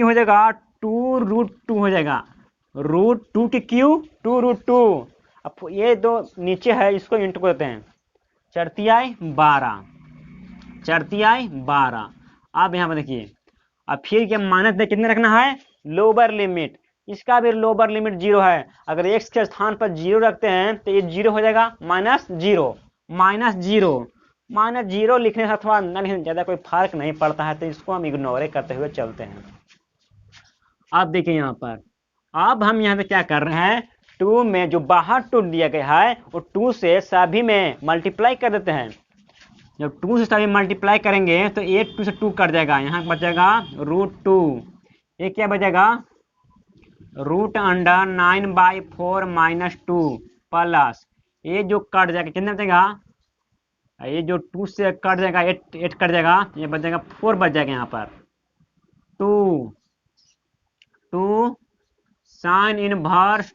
हो जाएगा 2√2 हो जाएगा, √2 के क्यूब 2√2। अब ये दो नीचे है, इसको इंटू करते हैं, 4×12। अब यहाँ पर देखिए, अब फिर क्या माइनस दे कितने रखना है, लोअर लिमिट, इसका भी लोअर लिमिट 0 है। अगर x के स्थान पर 0 रखते हैं तो ये 0 हो जाएगा, -0 लिखने से अथवा न लिखने से ज़्यादा कोई फर्क नहीं पड़ता है, तो इसको हम इग्नोर करते हुए चलते हैं। अब देखिए यहाँ पर, अब हम यहाँ पे क्या कर रहे हैं, 2 में जो बाहर 2 दिया गया है वो 2 से सभी में मल्टीप्लाई कर देते हैं। जब 2 से सभी मल्टीप्लाई करेंगे तो 2 से 2 कट जाएगा, यहाँ बचेगा √2, ये क्या बचेगा, √9/4 -2 प्लस ये जो कट जाएगा कितना बचेगा, ये जो 2 से कट जाएगा 8 कट जाएगा, ये बच जाएगा 4 बच जाएगा यहाँ पर, 2 sine inverse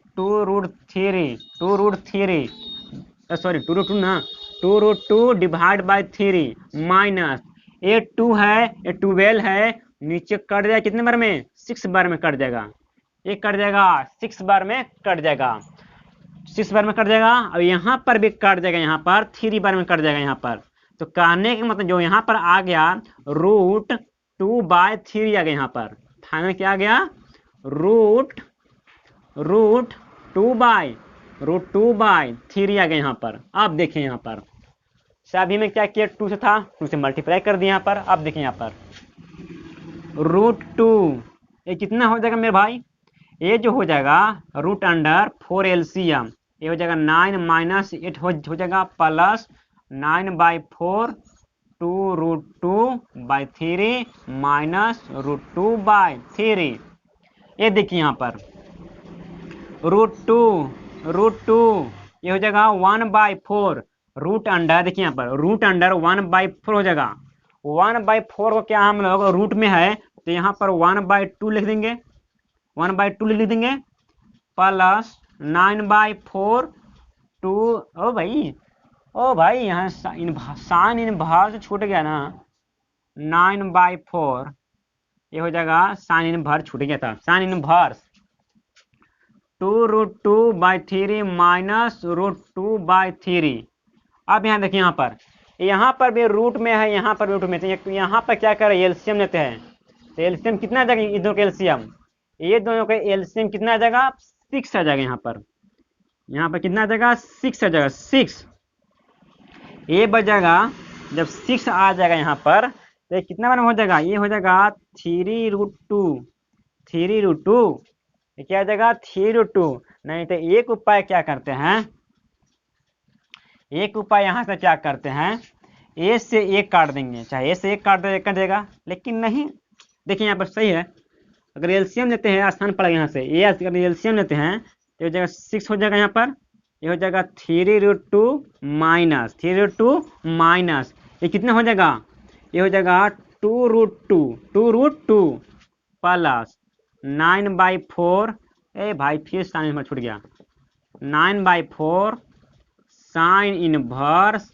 2√2 divide by 3 minus ये 2 है, ये 12 है, नीचे कट जाएगा कितने बार में, 6 बार में कट जाएगा, ये कट जाएगा 6 बार में कट जाएगा, 6 बार में कट जाएगा। और यहाँ पर भी कट जाएगा, यहाँ पर 3 बार में कट जाएगा यहाँ पर। तो कहने का मतलब जो यहाँ पर आ गया √2/3 आ गया, यहाँ पर फाइनल क्या आ गया, √2/3 आ गया यहाँ पर। अब देखिए यहाँ पर सभी में क्या किया, 2 से था, 2 से मल्टीप्लाई कर दिया यहाँ पर। अब देखिए यहाँ पर √2 ये कितना हो जाएगा मेरे भाई, ये जो हो जाएगा √4 LCM, ये हो जाएगा 9 - 8 हो जाएगा, प्लस 9/4 2√2/3 माइनस √2/3। ये देखिए यहाँ पर √2 ये हो जाएगा 1/4 देखिए यहाँ पर √1/4 हो जाएगा। 1/4 को क्या हम लोग रूट में है तो यहाँ पर 1/2 लिख देंगे, 1/2 लिख देंगे, प्लस 9/4 2। ओ भाई यहाँ साइन इनवर्स छूट गया ना, 9/4, ये हो जाएगा साइन इनवर्स, छूट गया था, साइन इनवर्स 2√2/3 माइनस √2/3। अब यहाँ देखिए, यहाँ पर भी रूट में है, यहाँ पर रूट में, तो यहाँ पर क्या करें, एलसीएम लेते हैं। तो एलसीएम कितना आ जाएगा, ये दोनों का एलसीएम, ये दोनों का एलसीएम कितना आ जाएगा, 6 आ जाएगा। यहाँ पर कितना आ जाएगा, 6 आ जाएगा, 6 ये बचेगा। जब 6 आ जाएगा यहाँ पर, तो ये कितना बार हो जाएगा, ये हो जाएगा 3√2, 3√2, ये क्या आ जाएगा 3√2। नहीं तो एक उपाय क्या करते हैं, एक उपाय यहाँ से क्या करते हैं, ए से एक काट देंगे, चाहे ए से एक काट दे देगा, लेकिन नहीं, देखिए यहाँ पर सही है। अगर एलसीएम लेते हैं, आसान पड़ेगा, यहाँ से ये अगर एलसीएम लेते हैं तो हो जाएगा 6 हो जाएगा, यहाँ पर ये हो जाएगा 3√2 माइनस 3√2 माइनस, ये कितना हो जाएगा, ये हो जाएगा 2√2 प्लस 9/4, ए भाई फिर साइन में छूट गया, 9/4 साइन इनवर्स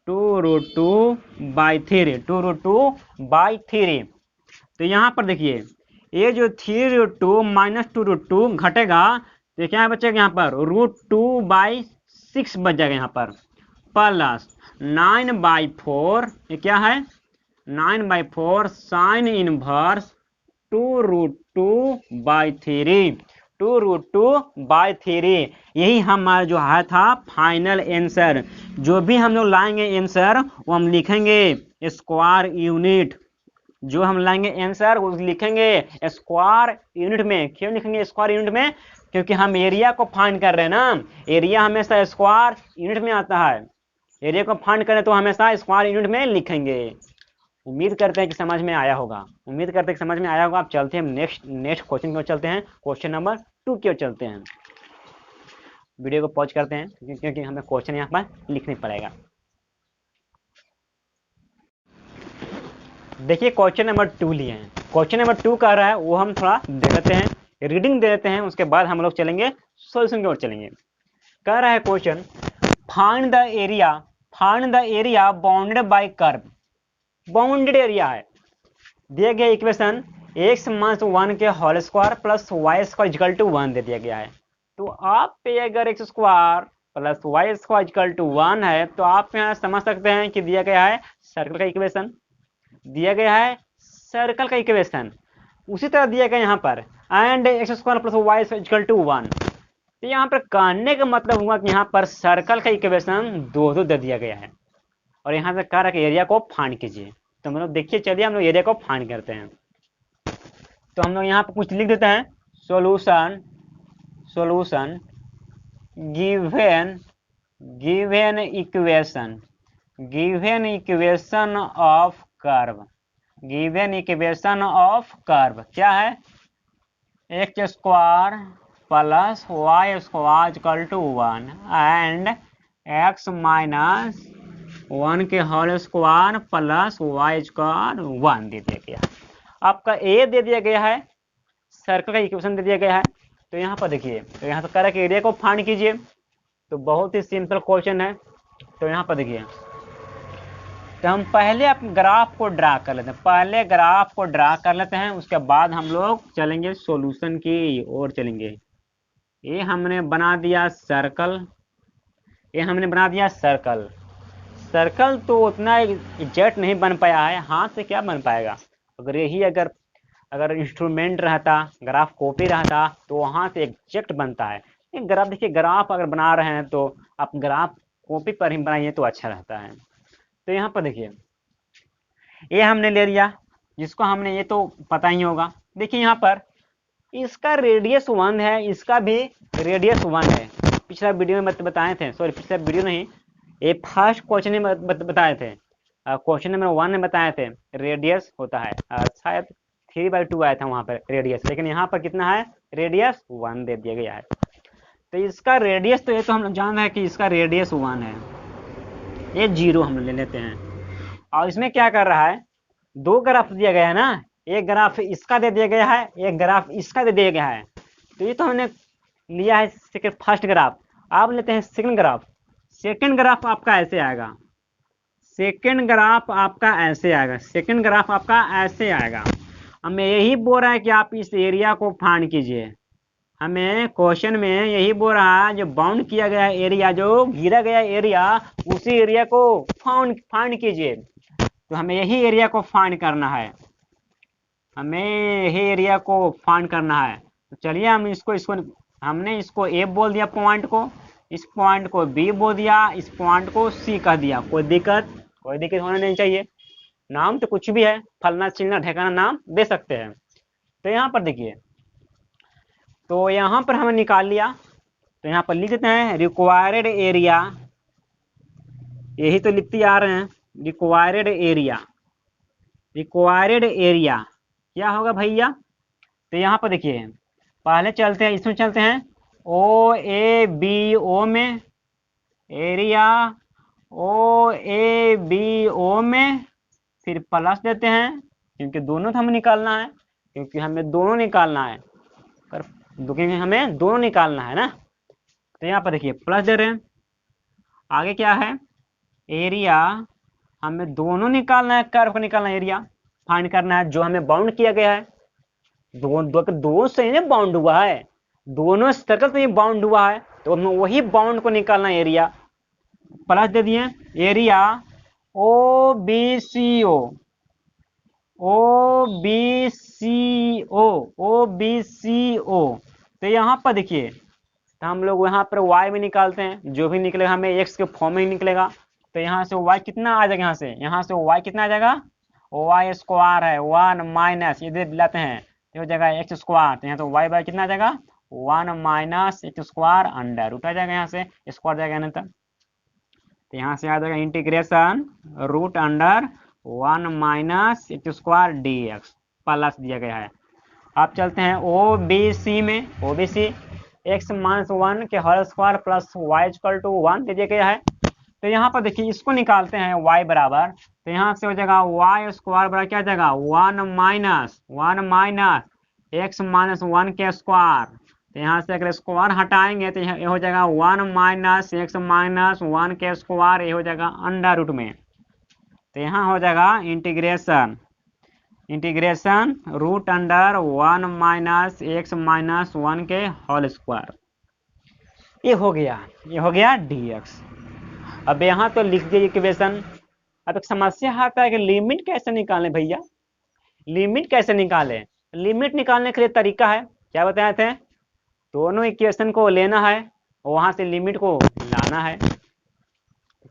2√2/3, 2√2/3। तो यहाँ पर देखिए, ये जो 3√2 माइनस 2√2 घटेगा, तो क्या बचेगा, यहाँ पर √2/6 बच जाएगा, यहाँ पर प्लस 9/4, ये क्या है 9/4 साइन इनवर्स 2√2/3, 2√2/3। यही हमारा जो है था फाइनल आंसर। जो भी हम लोग लाएंगे आंसर, वो हम लिखेंगे स्क्वायर यूनिट, जो हम लाएंगे आंसर वो लिखेंगे स्क्वायर यूनिट में। क्यों लिखेंगे स्क्वायर यूनिट में, क्योंकि हम एरिया को फाइंड कर रहे हैं ना, एरिया हमेशा स्क्वायर यूनिट में आता है, एरिया को फाइंड करें तो हमेशा स्क्वायर यूनिट में लिखेंगे। उम्मीद करते हैं कि समझ में आया होगा, उम्मीद करते हैं कि समझ में आया होगा। आप चलते हैं नेक्स्ट क्वेश्चन की ओर चलते हैं, क्वेश्चन नंबर 2 की ओर चलते हैं। वीडियो को पॉज करते हैं क्योंकि हमें क्वेश्चन यहाँ पर लिखना पड़ेगा। देखिए क्वेश्चन नंबर 2 लिए हैं। क्वेश्चन नंबर 2 कह रहा है, वो हम थोड़ा दे देते हैं, रीडिंग दे देते हैं, उसके बाद हम लोग चलेंगे सॉल्यूशन की ओर चलेंगे। कह रहा है question, find the area bounded by curve. Bounded area है, दिया गया इक्वेशन x माइनस 1 के whole square plus y square equal to 1 दे दिया गया है। तो आप पे अगर x square plus y square equal to 1 है, तो आप यहाँ समझ सकते हैं कि दिया गया है सर्कल का इक्वेशन, दिया गया है सर्कल का इक्वेशन। उसी तरह दिया गया यहाँ पर and x square plus y square equal to 1। तो यहाँ पर कहने का मतलब हुआ कि यहाँ पर सर्कल का इक्वेशन दो दे दिया गया है, और यहाँ से कह रहा है कि एरिया को फाइंड कीजिए। तो हम लोग देखिए, चलिए हम लोग एरिया को फाइंड करते हैं। तो हम लोग यहाँ पर कुछ लिख देते हैं, solution given equation of curve, given equation of curve क्या है, x square plus y square equal to 1 and x minus 1 के whole square plus y square 1 दे दिया गया। आपका ए दे दिया गया है, सर्कल का इक्वेशन दे दिया गया है। तो यहाँ पर देखिए, तो यहाँ पर कह रहा है कि एरिया को फाइंड कीजिए। तो बहुत ही सिंपल क्वेश्चन है। तो यहाँ पर देखिए, तो हम पहले आप ग्राफ को ड्रा कर लेते हैं, पहले ग्राफ को ड्रा कर लेते हैं, उसके बाद हम लोग चलेंगे सॉल्यूशन की ओर चलेंगे। ये हमने बना दिया सर्कल, ये हमने बना दिया सर्कल। सर्कल तो उतना एग्जैक्ट नहीं बन पाया है, हाथ से क्या बन पाएगा। अगर यही अगर इंस्ट्रूमेंट रहता, ग्राफ कॉपी रहता, तो वहाँ से एग्जैक्ट बनता है। ग्राफ देखिए, ग्राफ अगर बना रहे हैं तो आप ग्राफ कॉपी पर ही बनाइए तो अच्छा रहता है। तो यहाँ पर देखिए, ये हमने ले लिया, जिसको हमने, ये तो पता ही होगा। देखिए यहाँ पर इसका रेडियस 1 है, इसका भी रेडियस 1 है। पिछला वीडियो में बताए थे, सॉरी पिछला वीडियो नहीं, ये फर्स्ट क्वेश्चन में बताए थे, क्वेश्चन नंबर 1 में बताए थे रेडियस होता है, शायद 3/2 आया था वहाँ पर रेडियस, लेकिन यहाँ पर कितना है, रेडियस 1 दे दिया गया है। तो इसका रेडियस, तो ये तो हम लोग जान रहे हैं कि इसका रेडियस 1 है, ये 0 हम ले लेते हैं। और इसमें क्या कर रहा है, दो ग्राफ दिया गया है ना, एक ग्राफ इसका दे दिया गया है, एक ग्राफ इसका दे दिया गया है। तो ये तो हमने लिया है फर्स्ट ग्राफ, आप लेते हैं सेकंड ग्राफ। सेकंड ग्राफ आपका ऐसे आएगा, सेकेंड ग्राफ आपका ऐसे आएगा, सेकेंड ग्राफ आपका ऐसे आएगा। हमें यही बोल रहा है कि आप इस एरिया को फाइंड कीजिए। हमें क्वेश्चन में यही बोल रहा है जो बाउंड किया गया एरिया, जो घिरा गया एरिया, उसी एरिया को फाइंड कीजिए। तो हमें यही एरिया को फाइंड करना है, हमें यही एरिया को फाइंड करना है। तो चलिए हम इसको हमने इसको ए बोल दिया पॉइंट को, इस पॉइंट को बी बोल दिया, इस पॉइंट को सी कह दिया। कोई दिक्कत होना नहीं चाहिए। नाम तो कुछ भी है, फलना चिलना ढेकाना नाम दे सकते हैं। तो यहाँ पर देखिए, तो यहाँ पर हमें निकाल लिया। तो यहाँ पर लिख देते हैं रिक्वायर्ड एरिया, यही तो लिखते आ रहे हैं, रिक्वायर्ड एरिया। रिक्वायर्ड एरिया क्या होगा भैया? तो यहाँ पर देखिए, पहले चलते हैं, इसमें चलते हैं ओ ए बी ओ में area, O A B O में, फिर प्लस देते हैं क्योंकि दोनों तो हमें निकालना है, क्योंकि हमें दोनों निकालना है, क्योंकि हमें दोनों निकालना है ना। तो यहाँ पर देखिए प्लस दे रहे हैं। आगे क्या है? एरिया, हमें दोनों निकालना है, कर्व को निकालना है, एरिया फाइंड करना है जो हमें बाउंड किया गया है। दो से ही बाउंड हुआ है, दोनों सर्कल से ही बाउंड हुआ है, तो हमें वही बाउंड को निकालना है, एरिया। प्लस दे दिए एरिया ओ बी सी ओ, ओ बी सी ओ, ओ बी सी ओ। तो यहाँ पर देखिए, तो हम लोग यहाँ पर y में निकालते हैं, जो भी निकलेगा हमें x के फॉर्म में ही निकलेगा। तो यहाँ से y कितना आ जाएगा? यहाँ से y कितना आ जाएगा? y स्क्वायर है, 1 माइनस इधर लाते हैं तो हो जाएगा x स्क्वायर। तो यहाँ तो y बाय कितना आ जाएगा? 1 minus x square under root आ जाएगा, यहाँ से स्क्वायर जाएगा ना। तो यहाँ से आ जाएगा integration root under 1 minus x square dx plus दिया गया है। अब चलते हैं ओ बी सी में, O B C x minus 1 के whole square plus y equal to 1 दे दिया गया है। तो यहाँ पर देखिए इसको निकालते हैं y बराबर, तो यहाँ से हो जाएगा y स्क्वायर बराबर क्या जाएगा? 1 माइनस x माइनस 1 के स्क्वायर। तो यहाँ से अगर स्क्वायर हटाएंगे तो ये हो जाएगा 1 माइनस x माइनस 1 के स्क्वायर, ये हो जाएगा अंडर रूट में। तो यहाँ हो जाएगा integration root under 1 minus x minus 1 के होल स्क्वायर। ये हो गया dx। अब यहाँ तो लिख दिए इक्वेशन। अब एक समस्या आता है कि लिमिट कैसे निकालें भैया? लिमिट कैसे निकालें? लिमिट निकालने के लिए तरीका है, क्या बताए थे? दोनों इक्वेशन को लेना है, वहां से लिमिट को लाना है।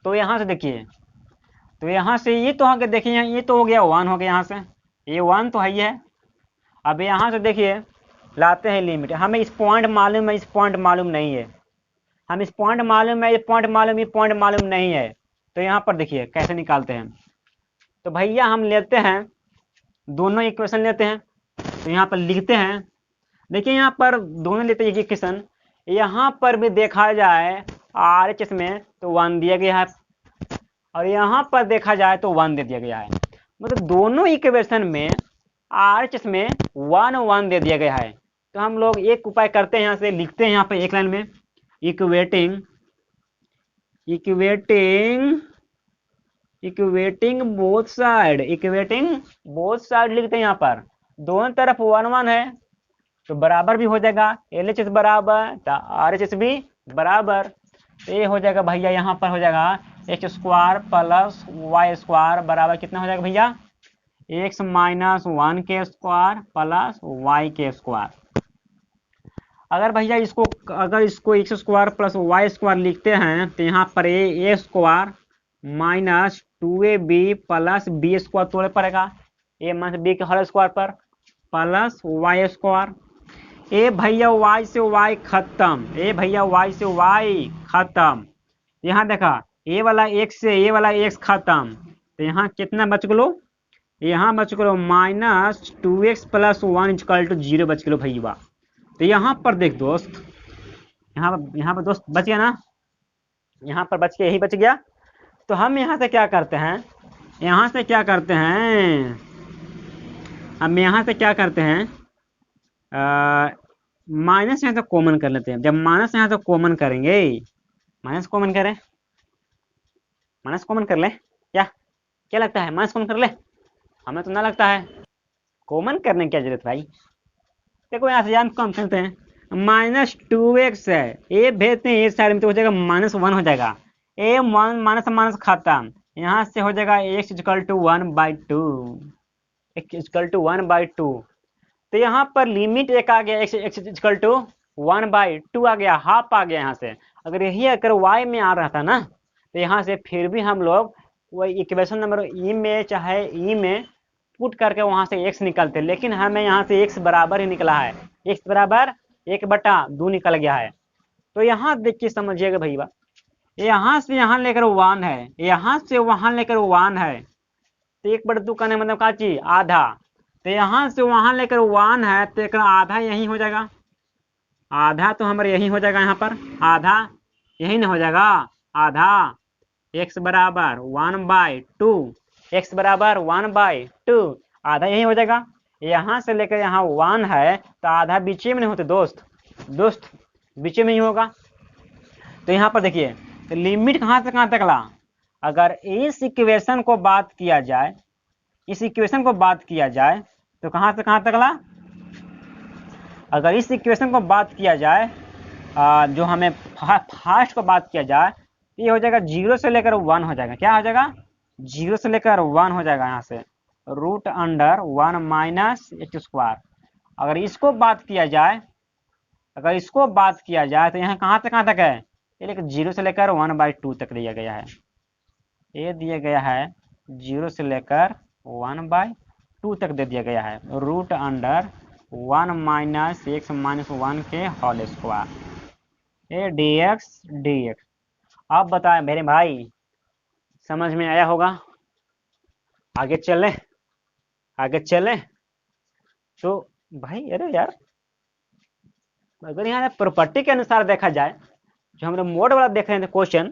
तो यहाँ से देखिए, तो यहाँ से ये तो आगे देखिए, ये तो हो गया 1 हो गया, यहाँ से ये 1 तो है ही है। अब यहाँ से देखिए लाते हैं लिमिट। हमें इस पॉइंट मालूम है, इस पॉइंट मालूम नहीं है, हम इस पॉइंट मालूम है, ये पॉइंट मालूम, ये पॉइंट मालूम नहीं है। तो यहाँ पर देखिए कैसे निकालते हैं। तो भैया हम लेते हैं दोनों इक्वेशन लेते हैं, तो यहाँ पर लिखते हैं। देखिए यहाँ पर दोनों लेते हैं इक्वेशन, यहाँ पर भी देखा जाए RHS में तो 1 दिया गया है, और यहाँ पर देखा जाए तो 1 दे दिया गया है। मतलब दोनों इक्वेशन में RHS में 1 1 दे दिया गया है। तो हम लोग एक उपाय करते हैं, यहाँ से लिखते हैं, यहाँ पर एक लाइन में equating both side, both side लिखते हैं। यहाँ पर दोनों तरफ 1 1 है तो बराबर भी हो जाएगा, LHS बराबर तो RHS भी बराबर। तो ये हो जाएगा भैया, यहाँ पर हो जाएगा x square plus y square बराबर कितना हो जाएगा भैया? x माइनस 1 के स्क्वायर प्लस y के स्क्वायर। अगर भैया इसको x square plus y square लिखते हैं तो यहाँ पर a square minus 2ab plus b square तोड़े पड़ेगा, a माइनस b के होल स्क्वायर पर प्लस y स्क्वायर। ए भैया y से y खत्म, ए भैया y से y खत्म। यहाँ देखा ए वाला x से ए वाला x खत्म, तो यहाँ कितना बच गलो? यहाँ बच गलो minus 2x plus 1 equal to 0 बच गलो भैया। तो यहाँ पर देख दोस्त, यहाँ पर दोस्त बच गया ना, यहाँ पर बच के यही बच गया। तो हम यहाँ से क्या करते हैं, माइनस यहाँ से कॉमन कर लेते हैं। जब माइनस यहाँ से कॉमन करेंगे, माइनस कॉमन कर ले क्या? क्या लगता है माइनस कॉमन कर ले? हमें तो ना लगता है कॉमन करने की क्या जरूरत भाई। देखो यहाँ से हम कम करते हैं, -2x है, ए भेजते हैं इस साइड में तो हो जाएगा -1 हो जाएगा, ए माइनस माइनस खत्म, यहाँ से हो जाएगा x equal to 1/2, x equal to 1/2। तो यहाँ पर लिमिट एक आ गया, x इक्वल टू 1/2 आ गया, हाफ आ गया यहाँ से। अगर यही अगर y में आ रहा था ना तो यहाँ से फिर भी हम लोग वही इक्वेशन नंबर ई में चाहे ई में पुट करके वहां से x निकलते, लेकिन हमें यहाँ से x बराबर ही निकला है, x बराबर 1/2 निकल गया है। तो यहाँ देख के समझिएगा भैया, यहाँ से यहाँ लेकर 1 है, यहाँ से वहां लेकर 1 है, तो 1/2 का मतलब का चीज आधा, तो यहाँ से वहां लेकर 1 है तो एक आधा यही हो जाएगा, आधा तो हमारे यही हो जाएगा, यहाँ पर आधा यही ना हो जाएगा, आधा x बराबर 1/2, x बराबर 1/2, आधा यही हो जाएगा। यहाँ से लेकर यहाँ 1 है तो आधा बीचे में नहीं होते दोस्त बीचे में ही होगा। तो यहाँ पर देखिए तो लिमिट कहाँ से कहाँ तक ला, अगर इस इक्वेशन को बात किया जाए, इस इक्वेशन को बात किया जाए तो कहाँ से कहाँ तक ला, अगर इस इक्वेशन को बात किया जाए जो हमें फास्ट को बात किया जाए तो ये हो जाएगा 0 से लेकर 1 हो जाएगा, क्या हो जाएगा 0 से लेकर 1 हो जाएगा, यहाँ से √1 माइनस x²। अगर इसको बात किया जाए, अगर इसको बात किया जाए तो यहाँ कहाँ से कहाँ तक है, ये लेकर 0 से लेकर 1/2 तक दिया गया है, ये दिया गया है 0 से लेकर 1/2 तक दे दिया गया है, √1 माइनस x-1 के होल स्क्वायर, ये dx। अब बताएं मेरे भाई समझ में आया होगा, आगे चले तो भाई अरे यार अगर यहाँ प्रॉपर्टी के अनुसार देखा जाए, जो हम लोग मोड वाला देख रहे थे क्वेश्चन,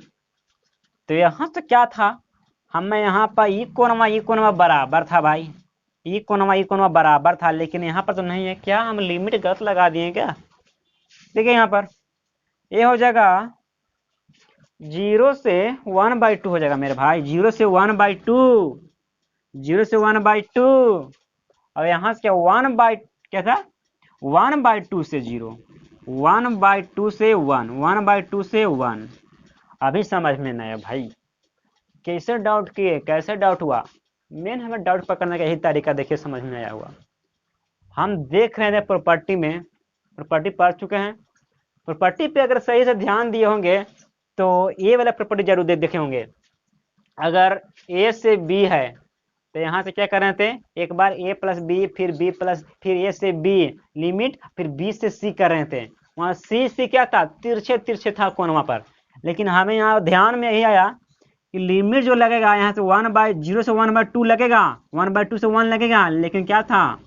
तो यहाँ से क्या था, हमें यहाँ पर ई कोणवा बराबर था भाई, ई कोणवा बराबर था, लेकिन यहाँ पर तो नहीं है, क्या हम लिमिट गलत लगा दिए क्या। देखिए यहाँ पर ये हो जाएगा 0 से 1/2 हो जाएगा मेरे भाई, 0 से 1/2, 0 से 1/2, और यहाँ से क्या 1/क्या था 1/2 से 0, 1/2 से 1, 1/2 से 1। अभी समझ में नहीं आया भाई, कैसे डाउट किए, कैसे डाउट हुआ, मेन हमें डाउट पकड़ने का यही तरीका देखिए समझ में आया हुआ। हम देख रहे थे प्रॉपर्टी में, प्रॉपर्टी पढ़ चुके हैं, प्रॉपर्टी पे अगर सही से ध्यान दिए होंगे तो ये वाला प्रॉपर्टी जरूर देखे होंगे। अगर ए से बी है तो यहाँ से क्या कर रहे थे, एक बार a प्लस बी फिर b प्लस फिर a से b लिमिट, फिर b से c कर रहे थे, वहाँ c से क्या था तिरछे था कोण वहाँ पर, लेकिन हमें यहाँ ध्यान में यही आया कि लिमिट जो लगेगा यहाँ से 0 से 1/2 लगेगा, 1/2 से 1 लगेगा, लेकिन क्या था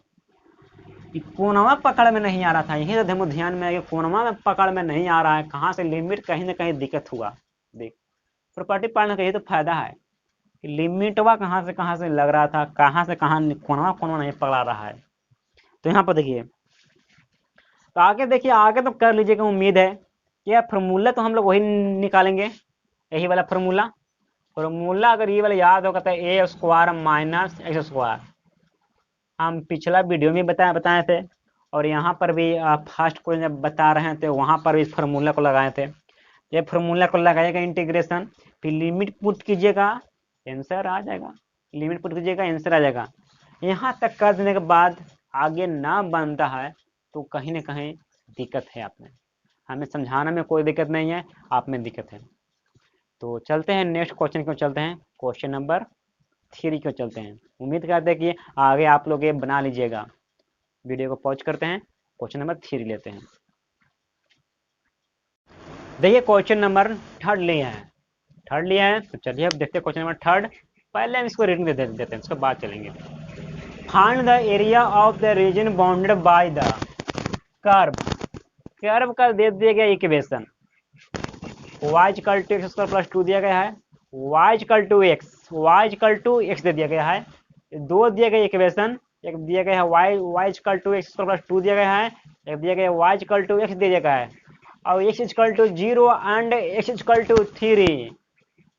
कोणवा पकड़ में नहीं आ रहा था, यही तो ध्यान में आया कोणवा में पकड़ में नहीं आ रहा है, कहाँ से लिमिट कहीं ना कहीं दिक्कत हुआ। देख प्रॉपर्टी पढ़ने का यही तो फायदा है कि लिमिटवा कहाँ से लग रहा था, कहाँ से कहाँ कोणवा नहीं पकड़ा रहा है। तो यहाँ पर देखिए, तो आगे देखिए, आगे तो कर लीजिएगा, उम्मीद है कि फार्मूला तो हम लोग वही निकालेंगे, यही वाला फार्मूला अगर ये वाला याद होगा तो a² माइनस x², हम पिछला वीडियो में बताए थे, और यहाँ पर भी फर्स्ट को जब बता रहे थे वहाँ पर भी इस फार्मूला को लगाए थे। ये फार्मूला को लगाइएगा इंटीग्रेशन, फिर लिमिट पुट कीजिएगा, आंसर आ जाएगा, लिमिट पुट कीजिएगा आंसर आ जाएगा। यहाँ तक कर देने के बाद आगे ना बनता है तो कहीं ना कहीं दिक्कत है, आप में हमें समझाने में कोई दिक्कत नहीं है, आप में दिक्कत है। तो चलते हैं नेक्स्ट क्वेश्चन को, चलते हैं क्वेश्चन नंबर 3 को चलते हैं। उम्मीद करते हैं कि आगे आप लोग ये बना लीजिएगा। वीडियो को पॉज करते हैं, क्वेश्चन नंबर 3 लेते हैं। देखिए क्वेश्चन नंबर 3 लिया है, तो चलिए अब देखते हैं क्वेश्चन नंबर 3। पहले हम इसको रीडिंग देते हैं, उसके बाद चलेंगे। Find the area of the region bounded by the curve का दे दिया गया equation, y equal to x² plus 2 दिया गया है, y इक्वल टू x दे दिया गया है, दो दिए गए इक्वेशन, एक दिया गया है y equal to x² plus 2 दिया गया है, एक दिया गया है y इक्वल टू x दिया गया है, और x equal to 0 and x equal to 3।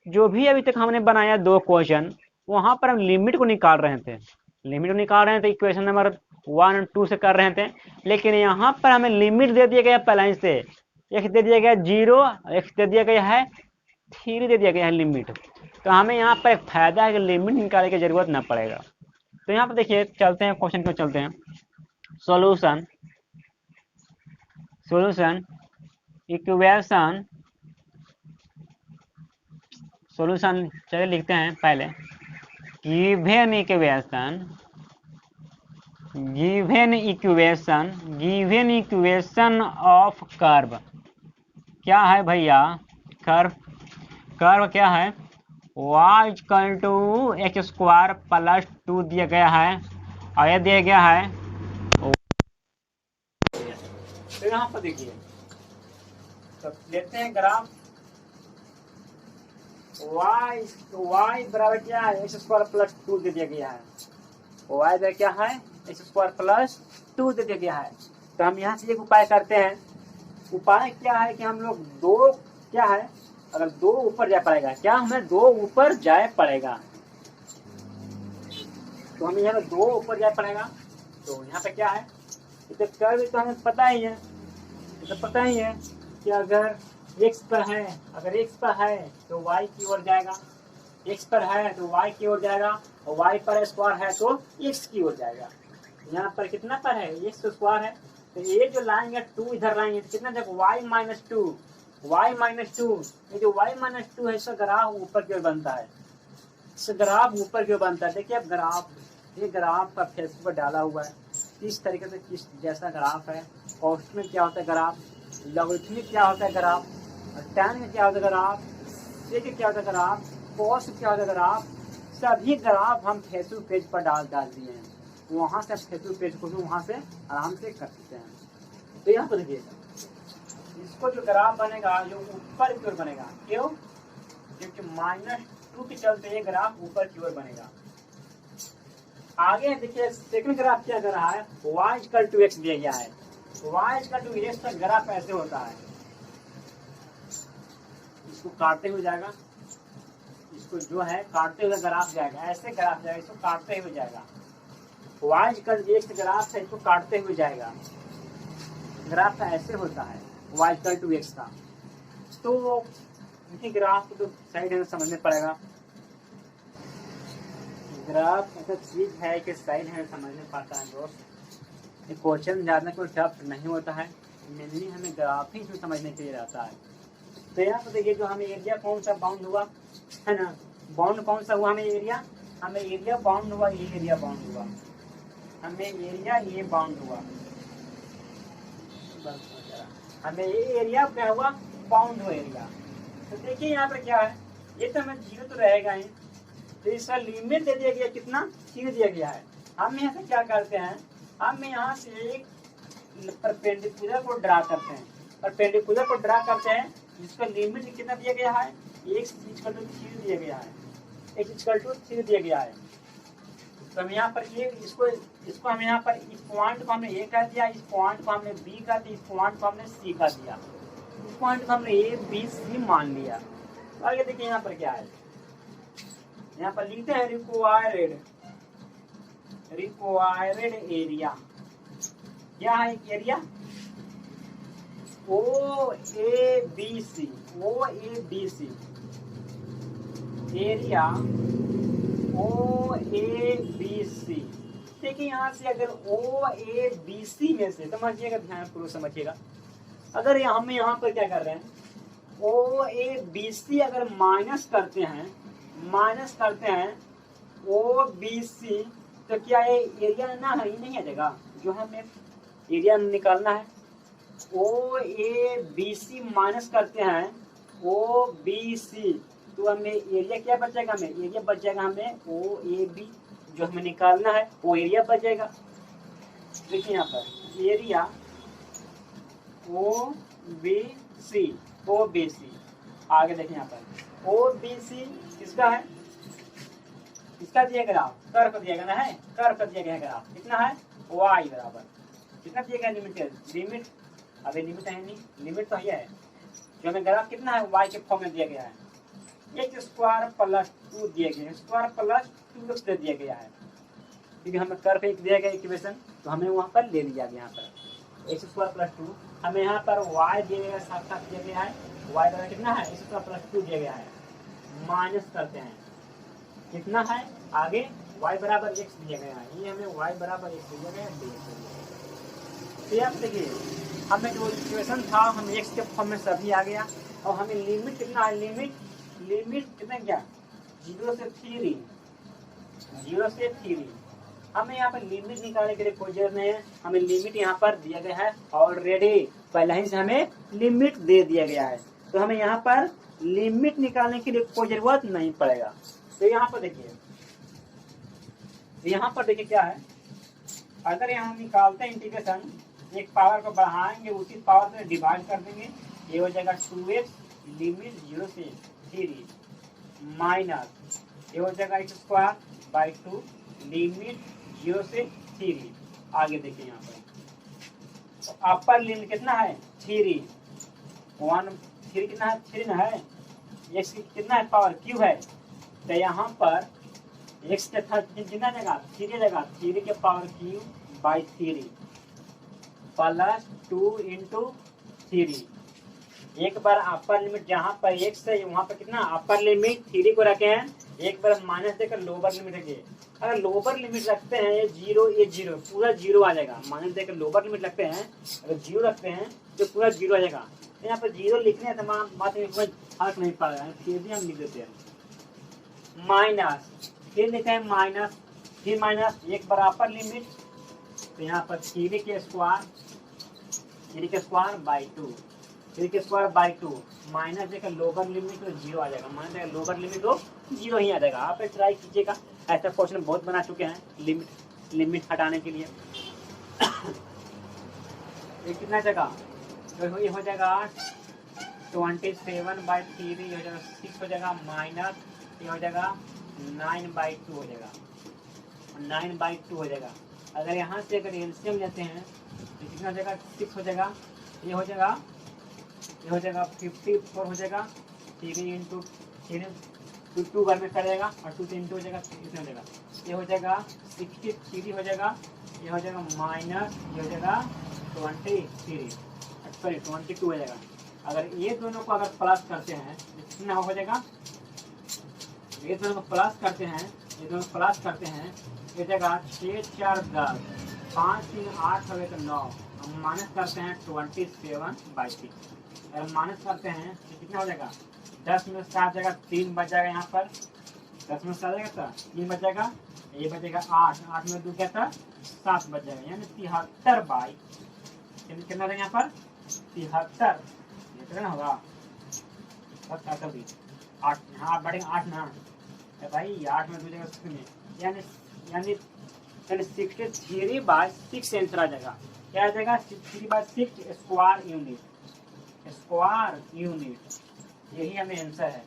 जो भी अभी तक हमने बनाया दो क्वेश्चन, वहां पर हम लिमिट को निकाल रहे थे, इक्वेशन नंबर 1 और 2 से कर रहे थे, लेकिन यहाँ पर हमें लिमिट दे दिया गया पहले से, x दे दिया गया 0, x दे दिया गया है 3 दे दिया गया है लिमिट। तो हमें यहाँ पर एक फायदा है कि लिमिट निकालने की जरूरत न पड़ेगा। तो यहाँ पर देखिए, चलते हैं क्वेश्चन को, चलते हैं सॉल्यूशन इक्वेशन सॉल्यूशन। चलिए लिखते हैं पहले, गिवन इक्वेशन ऑफ कर्व। क्या है भैया कर्व क्या है, y equal to x square plus 2 दिया गया है, और ये दिया गया है। तो यहाँ पर देखिए, तो लेते हैं ग्राफ, y बराबर क्या है, एक्स स्क्वायर प्लस 2 दे दिया गया है, y बराबर क्या है, एक्स स्क्वायर प्लस 2 दे दिया गया है। तो हम यहाँ से एक उपाय करते हैं। उपाय क्या है कि हम लोग दो, क्या है, अगर 2 ऊपर जा पड़ेगा, क्या हमें 2 ऊपर जाए पड़ेगा, तो हमें यहाँ 2 ऊपर जाए पड़ेगा। तो यहाँ पे क्या है, तो कर्व तो हमें पता ही है, कि अगर x पर है तो y की ओर जाएगा, x पर है तो y की ओर जाएगा, और y पर स्क्वायर है तो x की ओर जाएगा। यहाँ पर कितना पर है, x स्क्वायर है, तो ये जो लाएंगे 2 इधर लाएंगे तो कितना जब y माइनस टू, ये जो y माइनस 2 है, इसका ग्राफ ऊपर की ओर बनता है, देखिए अब ये ग्राफ का फेसबुक पर डाला हुआ है, इस तरीके से किस जैसा ग्राफ है। कॉस्ट में क्या होता है ग्राफ, लॉगरिथमिक क्या होता है ग्राफ, टैन में क्या होता है ग्राफ, सेक क्या होता है ग्राफ, कॉस क्या होता है ग्राफ, सभी ग्राफ हम फेसबुक पेज पर डाल दिए हैं। वहाँ से फेसबुक पेज को भी वहाँ से आराम से कर सकते हैं। तो यहाँ पर देखिएगा, इसको जो ग्राफ बनेगा जो ऊपर की ओर बनेगा, क्यों, क्योंकि -2 के चलते ये ग्राफ ऊपर की ओर बनेगा। आगे देखिए सेकंड ग्राफ क्या कर रहा है, y इक्वल टू x दिया गया है, y इक्वल टू x का ग्राफ ऐसे होता है, इसको काटते हुए जाएगा, इसको जो है काटते हुए ग्राफ जाएगा, ऐसे ग्राफ जाएगा, इसको काटते हुए जाएगा। y equal to x graph है, इसको काटते हुए जाएगा, ग्राफ ऐसे होता है y इक्वल टू x का। तो इसी ग्राफ को तो साइड है समझ में पड़ेगा, ग्राफ ऐसा चीज है कि साइड है समझ में पाता है दोस्त। ये क्वेश्चन ज़्यादा कोई टफ नहीं होता है, मेनली हमें ग्राफ ही इसमें समझने के लिए रहता है। तो यहाँ पर देखिए, जो हमें एरिया कौन सा बाउंड हुआ है ना, बाउंड कौन सा हुआ, हमें एरिया बाउंड हुआ, ये एरिया बाउंड हुआ, हमें एरिया ये बाउंड हुआ, हमें ये एरिया क्या हुआ, बाउंड हुआ एरिया। तो देखिए यहाँ पर क्या है, ये तो हमें 0 तो रहेगा ही, तो इसका लिमिट दे दिया गया, कितना 3 दिया गया है। हम यहाँ से क्या करते हैं, हम यहाँ से एक परपेंडिकुलर को ड्रा करते हैं, जिसका लिमिट कितना दिया गया है, x इक्वल टू 3 दिया गया है, तो हम यहाँ पर ये इसको हम यहाँ पर इस पॉइंट को हमने a कर दिया, इस पॉइंट को हमने b कर दिया, इस पॉइंट को हमने c कर दिया, इस पॉइंट को हमने a b c मान लिया। आगे देखिए यहाँ पर क्या है, यहाँ पर लिखते हैं रिक्वायर्ड एरिया, क्या है area, O A B C, area OABC। देखिए यहाँ से अगर OABC में से, समझिएगा ध्यान पूर्वक समझिएगा, अगर हम यहाँ पर क्या कर रहे हैं, OABC अगर माइनस करते हैं OBC, तो क्या ये एरिया ना है, ही नहीं आ जाएगा, जो हमें एरिया निकालना है। OABC माइनस करते हैं OBC, तो हमें एरिया क्या बचेगा, हमें OAB जो हमें निकालना है वो एरिया बचेगा। देखिए यहाँ पर एरिया OBC, आगे देखिए यहाँ पर OBC किसका है, इसका दिया ग्राफ, कर्व दिया गया है, ग्राफ कितना है, y बराबर कितना दिया गया, लिमिट अभी लिमिट है नहीं, लिमिट तो ये है, जो हमें ग्राफ कितना है y के फॉर्म में दिया गया है, एक्स स्क्वायर प्लस 2 दिया गया, स्क्वायर प्लस 2 दे दिया गया है, क्योंकि हमें कर्व एक दिया गया इक्वेशन, तो हमें वहाँ पर ले लिया गया यहाँ पर एक्स स्क्वायर प्लस 2। हमें यहाँ पर वाई दिया गया, साथ साथ दिया गया है, वाई बराबर कितना है, एक्स स्क्वायर प्लस 2 दिया गया है, माइनस करते हैं कितना है आगे, y बराबर x दिया गया है, ये हमें y बराबर x दिया गया है, तो आप देखिए हमें जो इक्वेशन था हम x के फॉर्म में सभी आ गया, और हमें लिमिट कितना है, लिमिट कितना क्या 0 से 3, 0 से 3। हमें यहाँ पर लिमिट निकालने के लिए कोई जरूरत नहीं है, हमें लिमिट यहाँ पर दिया गया है ऑलरेडी, पहले ही से हमें लिमिट दे दिया गया है, तो हमें यहाँ पर लिमिट निकालने के लिए कोई जरूरत नहीं पड़ेगा। तो यहाँ पर देखिए, यहाँ पर देखिए क्या है, अगर यहाँ हम निकालते हैं इंटीग्रेशन, एक पावर को बढ़ाएंगे उसी पावर से डिवाइड कर देंगे, ये हो जाएगा 2x लिमिट 0 से 3 माइनस ये हो जाएगा x स्क्वायर बाई 2 लिमिट 0 से 3। आगे देखिए यहाँ पर तो अपर लिमिट कितना है 3, 3 कितना है 3 ना है, x कितना है पावर q है, तो यहाँ पर x के था कितना जगह 3 के power q by 3 plus 2 into 3। एक बार अपर लिमिट जहाँ पर x है वहाँ पर कितना अपर लिमिट 3 को रखे हैं, एक बार माइनस देकर लोअर लिमिट रखिए, अगर लोअर लिमिट रखते हैं ये 0 पूरा 0 आ जाएगा, माइनस देकर लोअर लिमिट रखते हैं, अगर 0 रखते हैं तो पूरा 0 आ जाएगा। तो यहाँ पर 0 लिखने हैं तमाम बात में फर्क नहीं पड़ रहा है, फिर भी हम लिख देते हैं माइनस, फिर लिखते हैं माइनस, फिर माइनस एक बराबर लिमिट, तो यहाँ पर 3 के स्क्वायर बाई 2, 3 के स्क्वायर बाई 2 माइनस देकर लोअर लिमिट तो 0 आ जाएगा, माइनस देकर लोअर लिमिट तो 0 ही आ जाएगा। आप ट्राई कीजिएगा, ऐसा क्वेश्चन बहुत बना चुके हैं लिमिट हटाने के लिए। ये कितना जगह तो ये हो जाएगा 27 बाई 3, ये हो जाएगा 6 हो जाएगा, माइनस ये हो जाएगा 9/2 हो जाएगा, 9/2 हो जाएगा। अगर यहाँ से अगर एलसीएम लेते हैं तो कितना हो जाएगा 6 हो जाएगा, ये हो जाएगा 54 हो जाएगा, 3 इंटू 2 बार में करेगा और 2 से इंटू हो जाएगा, कितना हो जाएगा, ये हो जाएगा 63 हो जाएगा, ये हो जाएगा माइनस ये हो जाएगा 22 हो जाएगा। अगर ये दोनों को अगर प्लस करते हैं कितना हो जाएगा, ये दोनों को प्लस करते हैं, ये दोनों प्लस करते हैं, ये जगह 6 4 10 5 3 8 हो गया 9, हम माइनस करते हैं 27/6, अगर माइनस करते हैं तो कितना हो जाएगा 10 में 7 जाएगा, 3 बच जाएगा, यहाँ पर 10 में 7 जाएगा 3 बच जाएगा, ये बचेगा 8 में 2 क्या था 7 बच जाएगा, यानी 73 कितना यहाँ पर 73, कितना होगा 8, हाँ बढ़ेगा 8 ना, तो भाई 8 में 2 जगह 6 में, यानी 63/6 आंसर आ जाएगा। क्या आ जाएगा 63/6 स्क्वायर यूनिट, यही हमें आंसर है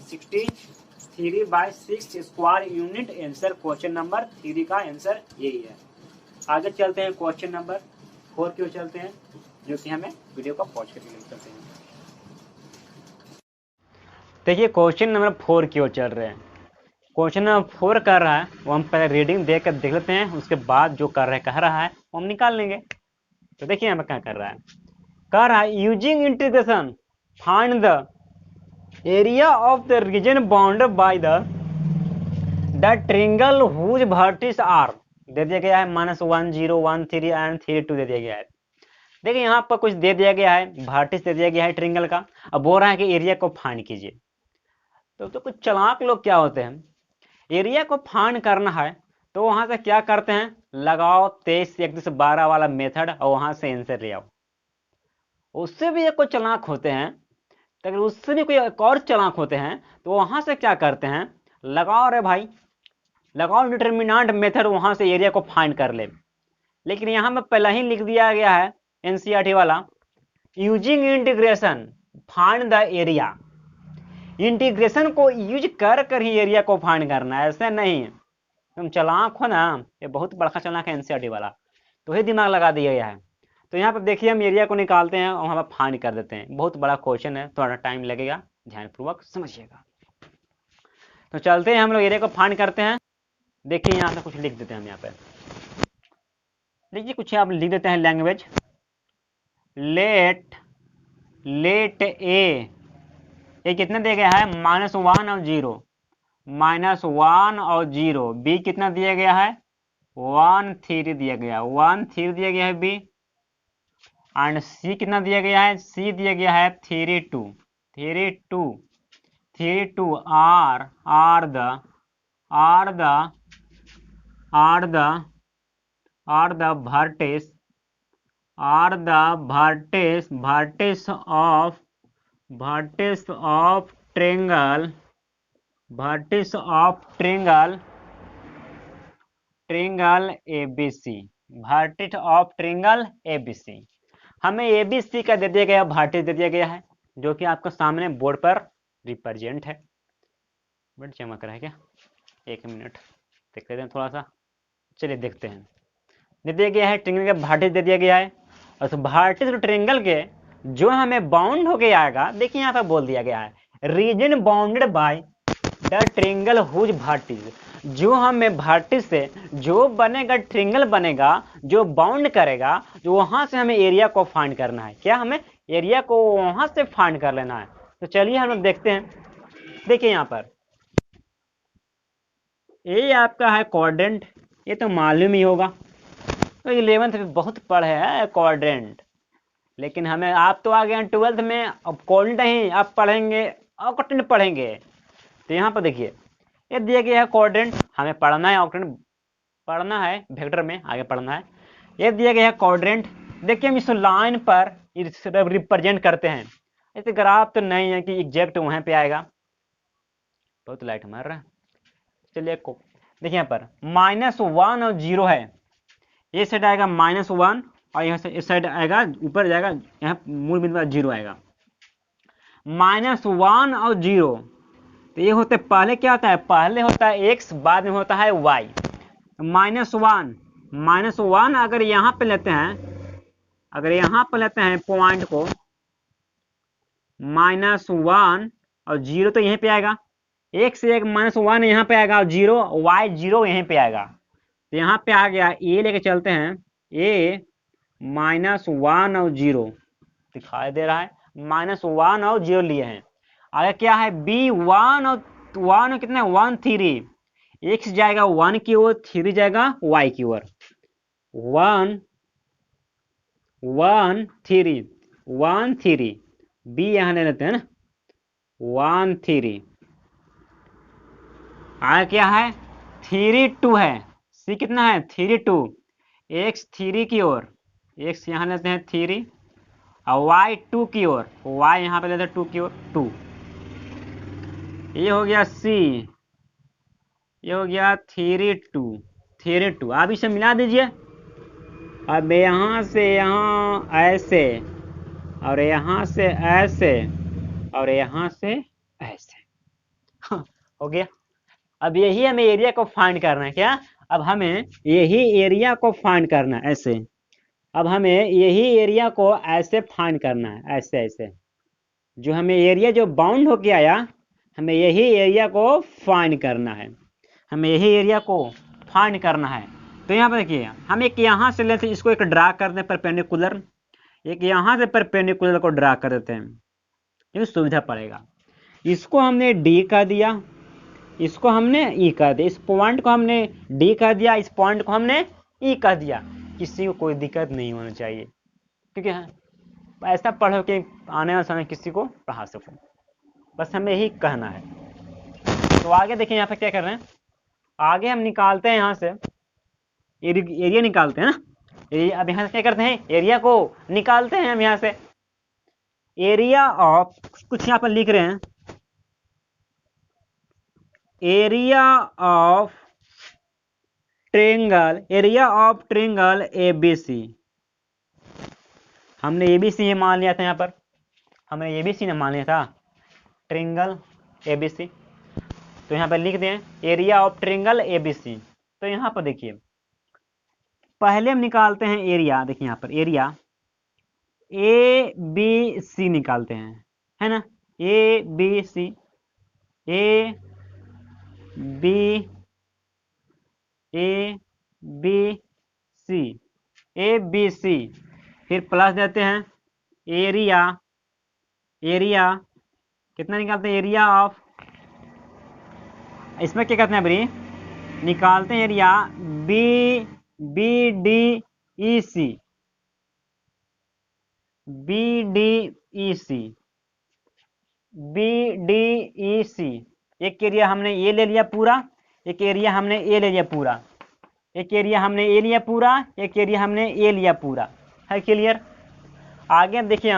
63/6 square unit answer, question number 3 का आंसर यही है। आगे चलते हैं क्वेश्चन नंबर 4 की ओर चलते हैं, जो कि हमें वीडियो को पॉज करके चलते हैं। देखिए क्वेश्चन नंबर 4 की ओर चल रहे हैं। क्वेश्चन नंबर 4 कर रहा है वो हम पहले रीडिंग देख कर देख लेते हैं, उसके बाद जो कर रहे कह रहा है वो हम निकाल लेंगे। तो देखिए यहाँ पर क्या कर रहा है using integration find the area of the region bounded by the triangle whose vertices are, दे दिया गया है -1 0 1 3 एंड 3 2 दे दिया गया है। देखिए यहाँ पर कुछ दे दिया गया है, वर्टिस दे दिया गया है ट्रायंगल का, अब बोल रहा है कि एरिया को फाइंड कीजिए। तो कुछ चालाक लोग क्या होते हैं, एरिया को फाइंड करना है तो वहां से क्या करते हैं, लगाओ 23 1 2 12 वाला मेथड और वहां से आंसर ले आओ। उससे भी एक कोई चालाक होते हैं, तो अगर उससे भी कोई एक और चालाक होते हैं तो वहां से क्या करते हैं, लगाओ रे भाई लगाओ डिटरमिनेंट मेथड, वहां से एरिया को फाइंड कर ले। लेकिन यहाँ में पहले ही लिख दिया गया है एनसीईआरटी वाला, using integration find the area, integration को यूज कर ही एरिया को फाइंड करना है, ऐसे नहीं। तुम चालाक हो ना, ये बहुत बड़ा चालाक है एनसीईआरटी वाला, तो ही दिमाग लगा दिया गया है। तो यहाँ पर देखिए हम एरिया को निकालते हैं और वहाँ पर फाइंड कर देते हैं। बहुत बड़ा क्वेश्चन है, थोड़ा टाइम लगेगा, ध्यानपूर्वक समझिएगा। तो चलते हैं हम लोग एरिया को फाइंड करते हैं। देखिए यहाँ से कुछ लिख देते हैं हम यहाँ पे, देखिए कुछ आप लिख देते हैं लैंग्वेज। लेट ए कितना दिया गया है, -1 और 0, -1 और 0। बी कितना दिया गया है, 1 3 दिया गया, 1 3 दिया गया है बी। एंड सी कितना दिया गया है, सी दिया गया है 3 2 3 2 3 2 are the vertex of triangle ABC, vertex of triangle ABC। हमें ABC का दे दिया गया, वर्टेक्स दे दिया गया है, जो कि आपका सामने बोर्ड पर रिप्रेजेंट है। बट चमक रहा है क्या, 1 मिनट देख लेते हैं थोड़ा सा। चलिए देखते हैं। दे दिया गया है ट्रिंगल का वर्टेक्स दे दिया गया है, और उस वर्टेक्स और ट्रिंगल के जो हमें बाउंड होके आएगा, देखिए यहाँ पर बोल दिया गया है region bounded by the triangle whose vertex. जो हमें वर्टेक्स से जो बनेगा, ट्रिंगल बनेगा, जो बाउंड करेगा, जो वहां से हमें एरिया को फाइंड करना है। क्या हमें एरिया को वहां से फाइंड कर लेना है। तो चलिए हम लोग देखते हैं। देखिए यहाँ पर ये आपका है क्वाड्रेंट, ये तो मालूम ही होगा, तो 11th में बहुत पढ़े है क्वाड्रेंट। लेकिन हमें, आप तो आ गए 12th में, अब क्वाड्रेंट नहीं आप पढ़ेंगे, ऑक्टेंट पढ़ेंगे। तो यहाँ पर देखिए ये दिया गया है क्वाड्रेंट, हमें पढ़ना है, ऑक्टेंट पढ़ना है, वेक्टर में आगे पढ़ना है। ये दिया गया है क्वाड्रेंट। देखिए हम इस लाइन पर रिप्रेजेंट करते हैं। ऐसे ग्राफ तो नहीं है कि एग्जैक्ट वहां पे आएगा, बहुत लाइट मार रहा है। चलिए देखिए यहाँ पर -1 और 0 है, ये साइड आएगा -1 और यहाँ से इस साइड आएगा, ऊपर जाएगा, यहाँ मूल बिंदु 0 आएगा। -1 और 0, तो ये होते पहले क्या होता है, पहले होता है x, बाद में होता है y। -1 अगर यहाँ पे लेते हैं, अगर यहाँ पे लेते हैं पॉइंट को, -1 और 0 तो यहीं पे आएगा, एक से एक -1 यहाँ पे आएगा, और 0 y 0 यहीं पे आएगा। तो यहाँ पे आ गया, ए लेके चलते हैं, a -1 और 0 दिखाई दे रहा है, -1 और 0 लिए हैं। आगे क्या है, b 1 और 1 कितना है, 1 3, x जाएगा 1 की ओर, 3 जाएगा y की ओर, 1 1 3 1 3, b यहाँ ले लेते हैं ना, 1 3। आगे क्या है, 3 2 है, c कितना है 3 2, x 3 की ओर, x यहाँ लेते हैं 3, और y 2 की ओर, y यहाँ पे लेते हैं 2 की ओर 2। ये हो गया c, ये हो गया 3 2। आप इसे मिला दीजिए। अब यहाँ से यहाँ ऐसे, और यहाँ से ऐसे, और यहाँ से ऐसे हो गया। अब यही हमें एरिया को फाइंड करना है। क्या, अब हमें यही एरिया को फाइंड करना है, ऐसे। अब हमें यही एरिया को ऐसे फाइंड करना है, ऐसे ऐसे, जो हमें एरिया जो बाउंड होके आया, हमें यही एरिया को फाइंड करना है, हमें यही एरिया को फाइंड करना है। तो यहाँ पर देखिए, हम एक यहाँ से लेते हैं, इसको एक ड्रा कर दें परपेंडिकुलर, एक यहाँ से परपेंडिकुलर को ड्रा कर देते हैं, ये सुविधा पड़ेगा। इसको हमने डी कर दिया, इसको हमने ई कर दिया, इस पॉइंट को हमने डी कर दिया, इस पॉइंट को हमने ई कर दिया। किसी को कोई दिक्कत नहीं होनी चाहिए, क्योंकि ऐसा पढ़ो कि आने वाले समय किसी को पढ़ा सको, बस हमें यही कहना है। तो आगे देखिए यहाँ पे क्या कर रहे हैं, आगे हम निकालते हैं यहाँ से एरिया निकालते हैं ना। अब यहाँ से क्या करते हैं, एरिया को निकालते हैं हम यहाँ से। एरिया ऑफ, कुछ यहाँ पर लिख रहे हैं, एरिया ऑफ ट्रायंगल एबीसी। हमने एबीसी ही मान लिया था, यहाँ पर हमने एबीसी ने मान लिया था, ट्रायंगल एबीसी। तो यहाँ पर लिख दें एरिया ऑफ ट्रायंगल एबीसी। तो यहाँ पर देखिए, पहले हम निकालते हैं एरिया। देखिए यहाँ पर एरिया ए बी सी निकालते हैं, है ना, A B C, A B A B C, A B C, फिर प्लस देते हैं एरिया, एरिया कितना निकालते हैं, एरिया ऑफ, इसमें क्या करते हैं अभी, निकालते हैं area B B D E C, B D E C, B D E C, एक एरिया हमने ये ले लिया पूरा, एक एरिया हमने ए ले लिया पूरा, एक एरिया हमने ए लिया पूरा, एक एरिया हमने ए लिया पूरा, है क्लियर। आगे देखिए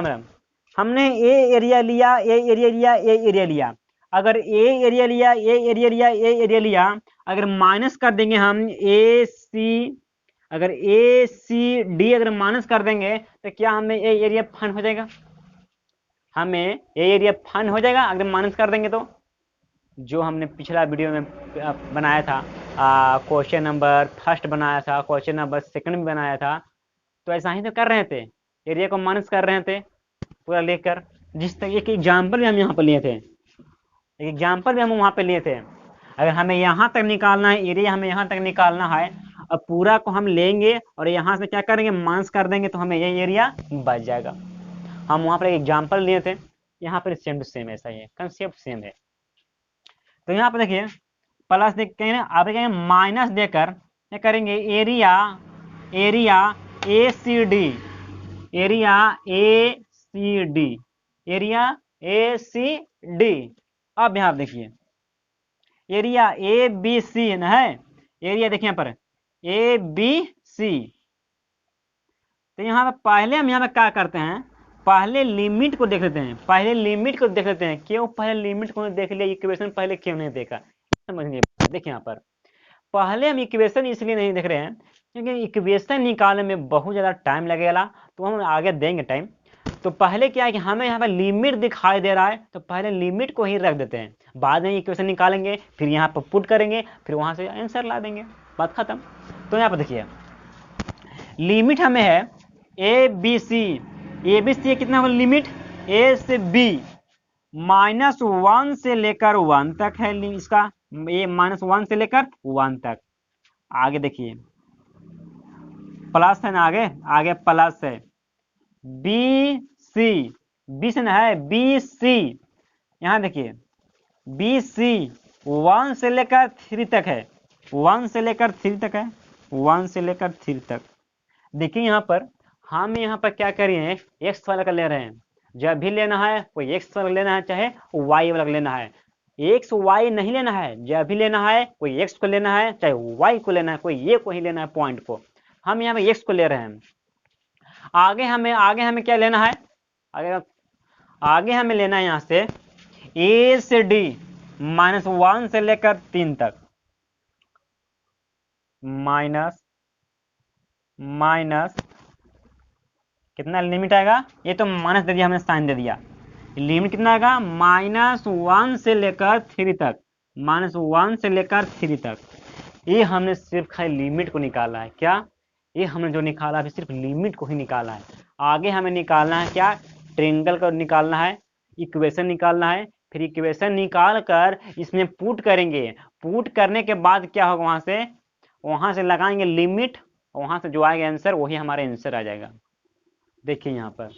हमने ए एरिया लिया, ए एरिया लिया, ए एरिया लिया, अगर ए एरिया लिया, ए एरिया लिया, ए एरिया लिया, अगर माइनस कर देंगे हम ए सी, अगर ए सी डी अगर माइनस कर देंगे तो क्या हमें ए एरिया फाइंड हो जाएगा, हमें ए एरिया फाइंड हो जाएगा अगर माइनस कर देंगे तो। जो हमने पिछला वीडियो में बनाया था, क्वेश्चन नंबर फर्स्ट बनाया था, क्वेश्चन नंबर सेकंड भी बनाया था, तो ऐसा ही तो कर रहे थे, एरिया को माइनस कर रहे थे पूरा लेकर। जिस तरह एक एग्जाम्पल भी हम यहाँ पर लिए थे, एक एग्जाम्पल भी हम वहाँ पे लिए थे, अगर हमें यहाँ तक निकालना है एरिया, हमें यहाँ तक निकालना है, अब पूरा को हम लेंगे और यहाँ से क्या करेंगे, माइनस कर देंगे तो हमें ये एरिया बच जाएगा। हम वहाँ पर एक एग्जाम्पल लिए थे, यहाँ पर सेम टू सेम ऐसा ही है, कंसेप्ट सेम है। तो यहाँ पर देखिए प्लस देखेंगे, आप कहेंगे माइनस देकर क्या करेंगे, area, area A C D, area A C D, area A C D. अब यहाँ देखिए एरिया ए बी सी है, एरिया देखिए यहाँ पर ए बी सी, तो यहाँ पर पहले हम यहाँ पर क्या करते हैं, पहले लिमिट को देख लेते हैं, पहले लिमिट को देख लेते हैं। क्यों पहले लिमिट को देख लिया, इक्वेशन पहले क्यों नहीं देखा, समझिए। देखिए यहाँ पर पहले हम इक्वेशन इसलिए नहीं देख रहे हैं क्योंकि इक्वेशन निकालने में बहुत ज़्यादा टाइम लगेगा, तो हम आगे देंगे टाइम। तो पहले क्या है कि हमें यहाँ पर लिमिट दिखाई दे रहा है, तो पहले लिमिट को ही रख देते हैं, बाद में इक्वेशन निकालेंगे, फिर यहाँ पर पुट करेंगे, फिर वहाँ से आंसर ला देंगे, बात खत्म। तो यहाँ पर देखिए लिमिट हमें है ए बी सी, ए बी सी कितना होगा लिमिट, ए से बी -1 से लेकर 1 तक है इसका, ए -1 से लेकर 1 तक। आगे देखिए प्लस है ना, आगे आगे प्लस है बी सी, बी से ना है बी सी, यहाँ देखिए बी सी 1 से लेकर 3 तक है, 1 से लेकर 3 तक है, 1 से लेकर 3 तक। देखिए यहाँ पर हम यहाँ पर क्या करिए, एक्स वाला का ले रहे हैं, जब भी लेना है कोई एक्स वाला लेना है, चाहे वाई वाला लेना है, एक्स वाई नहीं लेना है, जब भी लेना है कोई एक्स को लेना है, चाहे वाई को लेना है, कोई ये को ही लेना है पॉइंट को। हम यहाँ पे एक्स को ले रहे हैं। आगे हमें क्या लेना है, आगे हमें लेना है यहाँ से ए से डी -1 से लेकर 3 तक, माइनस कितना लिमिट आएगा, ये तो माइनस दे दिया हमने, साइन दे दिया, लिमिट कितना आएगा -1 से लेकर 3 तक, -1 से लेकर 3 तक। ये हमने सिर्फ खाली लिमिट को निकाला है, क्या ये हमने जो निकाला है सिर्फ लिमिट को ही निकाला है। आगे हमें निकालना है क्या, ट्रायंगल को निकालना है, इक्वेशन निकालना है, फिर इक्वेशन निकाल कर इसमें पुट करेंगे, पुट करने के बाद क्या होगा, वहां से लगाएंगे लिमिट, वहां से जो आएगा आंसर वही हमारा आंसर आ जाएगा। देखिए यहाँ पर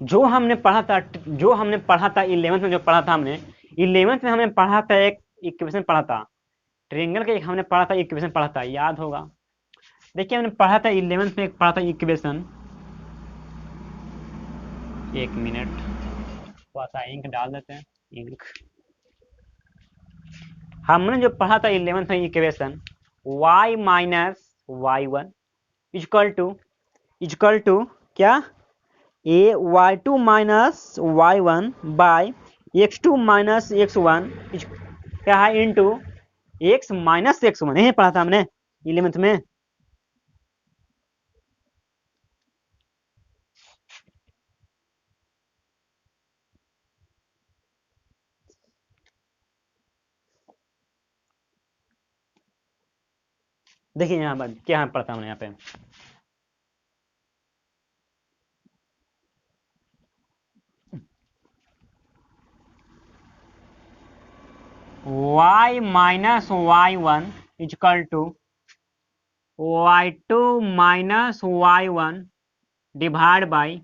जो हमने पढ़ा था 11th में, जो पढ़ा था हमने 11th में, हमने पढ़ा था एक इक्वेशन पढ़ा था, ट्रायंगल का एक हमने पढ़ा था इक्वेशन पढ़ा था, याद होगा। देखिए हमने पढ़ा था 11th में एक पढ़ा था इक्वेशन, एक मिनट थोड़ा सा इंक डाल देते हैं, इंक। हमने जो पढ़ा था 11th में equation y - y1 equal to क्या, y2 - y1 bye x2 - x1 क्या है, इंटू x - x1, यही पढ़ा था हमने 11th में। देखिए यहाँ पर क्या पढ़ता हूँ यहाँ पे, y minus y1 equal to y2 minus y1 divide by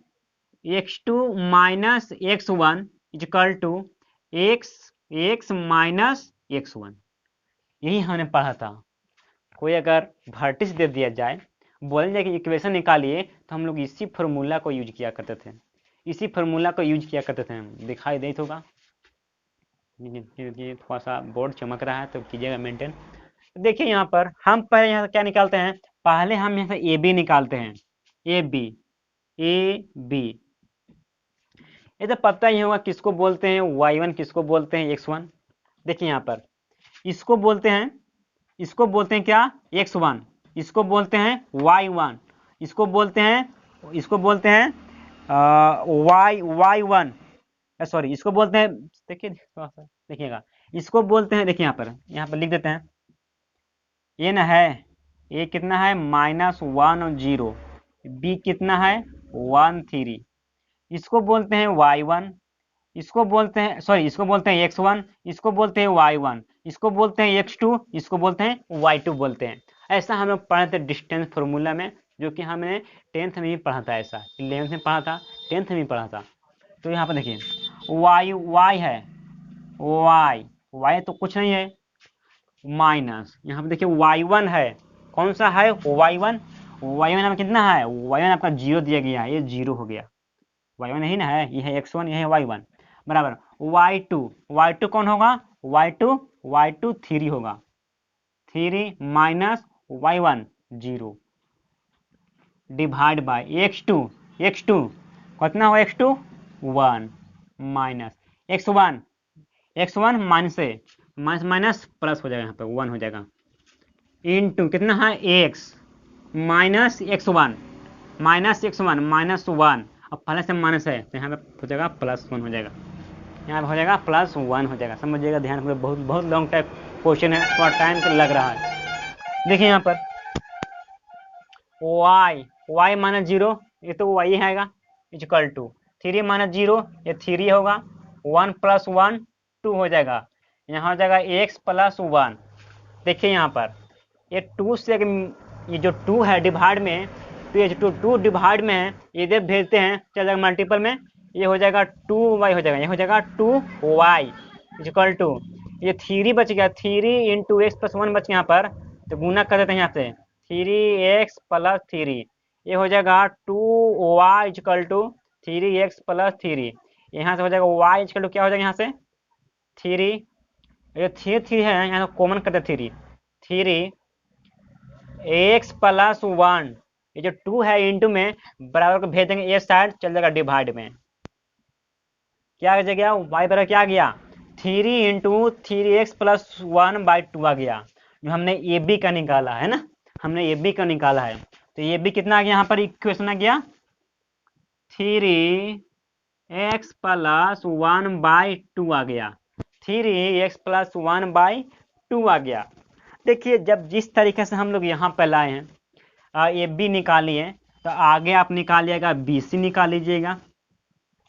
x2 minus x1 equal to x minus x1। यही हमने पढ़ा था। कोई अगर वर्टिस दे दिया जाए, बोल जाए कि इक्वेशन निकालिए, तो हम लोग इसी फॉर्मूला को यूज किया करते थे, इसी फॉर्मूला को यूज किया करते थे। दिखाई दे होगा, थोड़ा सा बोर्ड चमक रहा है तो कीजिएगा मेंटेन। देखिए यहाँ पर हम पहले यहाँ से क्या निकालते हैं, पहले हम यहाँ से ए बी निकालते हैं, ए बी। ये तो पता ही होगा किसको बोलते हैं y1, किसको बोलते हैं x1। देखिए यहाँ पर इसको बोलते हैं क्या x1, इसको बोलते हैं y1, इसको बोलते हैं y1, सॉरी इसको बोलते हैं, देखिए थोड़ा सा देखिएगा, इसको बोलते हैं, देखिए यहाँ पर लिख देते हैं, ये ना है, ये कितना है -1 और 0, बी कितना है 1 3, इसको बोलते हैं y1, इसको बोलते हैं x1, इसको बोलते हैं y1, इसको बोलते हैं x2, इसको बोलते हैं y2 बोलते हैं। ऐसा हम लोग पढ़े थे डिस्टेंस फॉर्मूला में, जो कि हमने 10th में भी पढ़ा था, ऐसा 11th में पढ़ा था, 10th में भी पढ़ा था। तो यहाँ पर देखिए y है, y तो कुछ नहीं है, माइनस यहाँ पर देखिए y1 है, कौन सा है y1 आपका कितना है, y1 आपका 0 दिया गया है, ये 0 हो गया, y1 यही ना है, ये है x1, ये है y1 बराबर y2 कौन होगा, y2 3 होगा, 3 minus y1 0 divide by x2 कितना होगा, x2 1 minus x1 minus plus हो जाएगा, यहाँ पे 1 हो जाएगा, इनटू कितना है x माइनस x1 -1, अब पहले से माइनस है तो यहाँ पे हो जाएगा +1 हो जाएगा, यहाँ पे हो जाएगा +1 हो जाएगा। समझिएगा ध्यान से, बहुत लॉन्ग टाइप क्वेश्चन है, थोड़ा टाइम तो लग रहा है। देखिए यहाँ पर y -0, ये तो y आएगा, इक्वल टू 3 -0, ये 3 होगा, 1 + 1 2 हो जाएगा, यहाँ हो जाएगा x + 1। देखिए यहाँ पर ये 2 से ये जो 2 है डिवाइड में, तो ये जो 2 डिवाइड में है, इधर भेजते हैं, चल जाएगा मल्टीपल में, ये हो जाएगा 2y हो जाएगा, ये हो जाएगा 2y इक्वल टू, ये 3 बच गया, 3 × x + 1 बच गया यहाँ पर, तो गुना कर देते हैं यहाँ से, 3x + 3, ये हो जाएगा 2y इक्वल टू 3x + 3, यहाँ से हो जाएगा y इक्वल टू क्या हो जाएगा, यहाँ से 3, ये 3 है, यहाँ से कॉमन कर देते 3x + 1, ये जो 2 है इंटू में बराबर को भेज देंगे ये साइड, चल जाएगा डिवाइड में, क्या आ गया y बराबर क्या आ गया 3 × 3x + 1/2 आ गया, जो हमने ए बी का निकाला है ना, हमने ए बी का निकाला है। तो ए बी कितना आ गया, यहाँ पर इक्वेशन आ गया 3x + 1/2 आ गया, 3x + 1/2 आ गया। देखिए जब जिस तरीके से हम लोग यहाँ पर लाए हैं, ए बी निकालिए, तो आगे आप निकालिएगा बी सी निकाल लीजिएगा,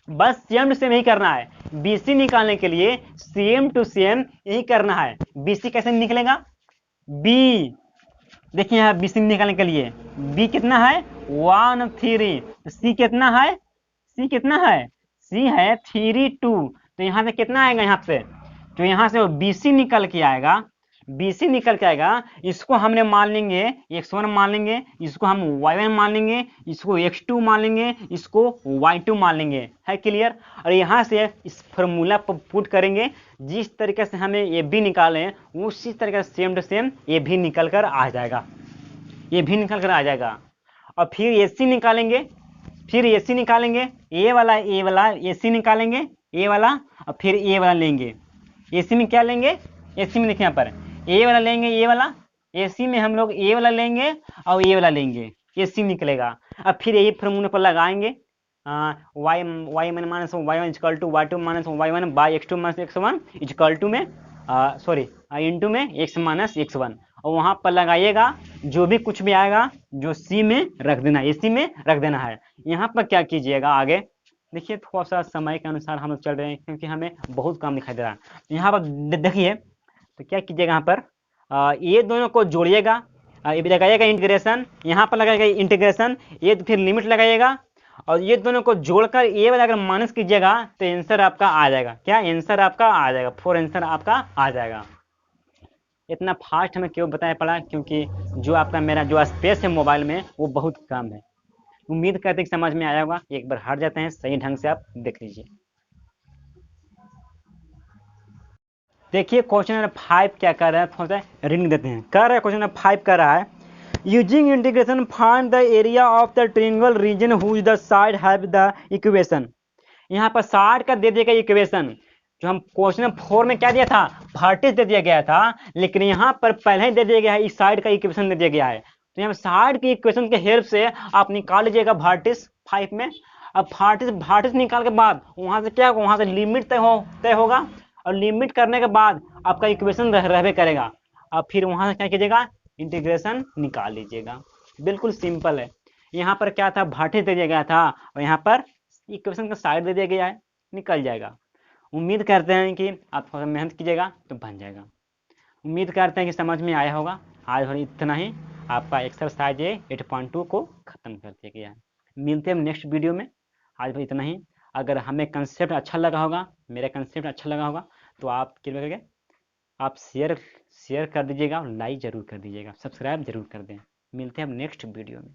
बस सेम टू सेम यही करना है। BC निकालने के लिए सेम टू सेम यही करना है। BC कैसे निकलेगा, B देखिए यहाँ BC निकालने के लिए B कितना है 1 3, तो C कितना है, C है 3 2, तो यहाँ से कितना आएगा, यहाँ से तो यहाँ से BC निकल के आएगा, इसको हमने मान लेंगे x1 मान लेंगे, इसको हम y1 मान लेंगे, इसको x2 मान लेंगे, इसको y2 मान लेंगे, है क्लियर। और यहाँ से इस फॉर्मूला पर पुट करेंगे, जिस तरीके से हमें ये भी निकाले उसी तरीके से सेम टू सेम ये भी निकल कर आ जाएगा, और फिर AC निकालेंगे, ए वाला AC निकालेंगे, ए वाला, और फिर ए वाला लेंगे। AC में क्या लेंगे, AC में देखिए यहाँ पर ए वाला लेंगे, ए वाला AC में हम लोग ए वाला लेंगे और ए वाला लेंगे, AC निकलेगा। अब फिर यही फॉर्मूले पर लगाएंगे, y minus y1 equal to y2 minus y1 by x2 minus x1 equal to में सॉरी इंटू में x माइनस x1, और वहाँ पर लगाइएगा, जो भी कुछ भी आएगा जो C में रख देना, AC में रख देना है। यहाँ पर क्या कीजिएगा आगे देखिए, थोड़ा सा समय के अनुसार हम लोग चल रहे हैं, क्योंकि हमें बहुत काम दिखाई दे रहा है। यहाँ पर देखिए तो क्या कीजिएगा यहाँ पर ये दोनों को जोड़िएगा, ये भी लगाइएगा इंटीग्रेशन, यहाँ पर लगाइएगा इंटीग्रेशन, ये तो फिर लिमिट लगाइएगा और ये दोनों को जोड़कर ये वाला अगर माइनस कीजिएगा तो आंसर आपका आ जाएगा। क्या आंसर आपका आ जाएगा? 4 आंसर आपका आ जाएगा। इतना फास्ट हमें क्यों बताया पड़ा? क्योंकि जो आपका मेरा जो स्पेस है मोबाइल में वो बहुत कम है। उम्मीद करते कि समझ में आया होगा। एक बार हट जाते हैं, सही ढंग से आप देख लीजिए। देखिए क्वेश्चन नंबर 5 क्या कर रहा है, थोड़ा सा रीडिंग देते हैं। कर रहा है क्वेश्चन नंबर 5 कर रहा है, using integration find the area of the triangle region whose the side have the equation. यहाँ पर साइड का दे दिया गया इक्वेशन, जो हम क्वेश्चन नंबर 4 में क्या दिया था, वर्टिस दे दिया गया था, लेकिन यहाँ पर पहले ही दे दिया गया है इस साइड का इक्वेशन दे दिया गया है। तो यहाँ साइड की इक्वेशन के हेल्प से आप निकाल लीजिएगा वर्टिस 5 में। अब वर्टिस निकाल के बाद वहां से क्या होगा, वहां से लिमिट तय होगा और लिमिट करने के बाद आपका इक्वेशन रहबे करेगा। अब फिर वहां से क्या कीजिएगा, इंटीग्रेशन निकाल लीजिएगा। बिल्कुल सिंपल है। यहाँ पर क्या था, वर्टिस दे दिया गया था और यहाँ पर इक्वेशन का साइड दे दिया गया है, निकल जाएगा। उम्मीद करते हैं कि आप थोड़ा मेहनत कीजिएगा तो बन जाएगा। उम्मीद करते हैं कि समझ में आया होगा। आज और इतना ही, आपका एक्सरसाइज 8.2 को खत्म कर दिया गया है। मिलते हैं नेक्स्ट वीडियो में। आज भाई इतना ही। अगर हमें कंसेप्ट अच्छा लगा होगा, मेरा कंसेप्ट अच्छा लगा होगा, तो आप कृपया करके आप शेयर कर दीजिएगा और लाइक जरूर कर दीजिएगा, सब्सक्राइब जरूर कर दें। मिलते हैं अब नेक्स्ट वीडियो में।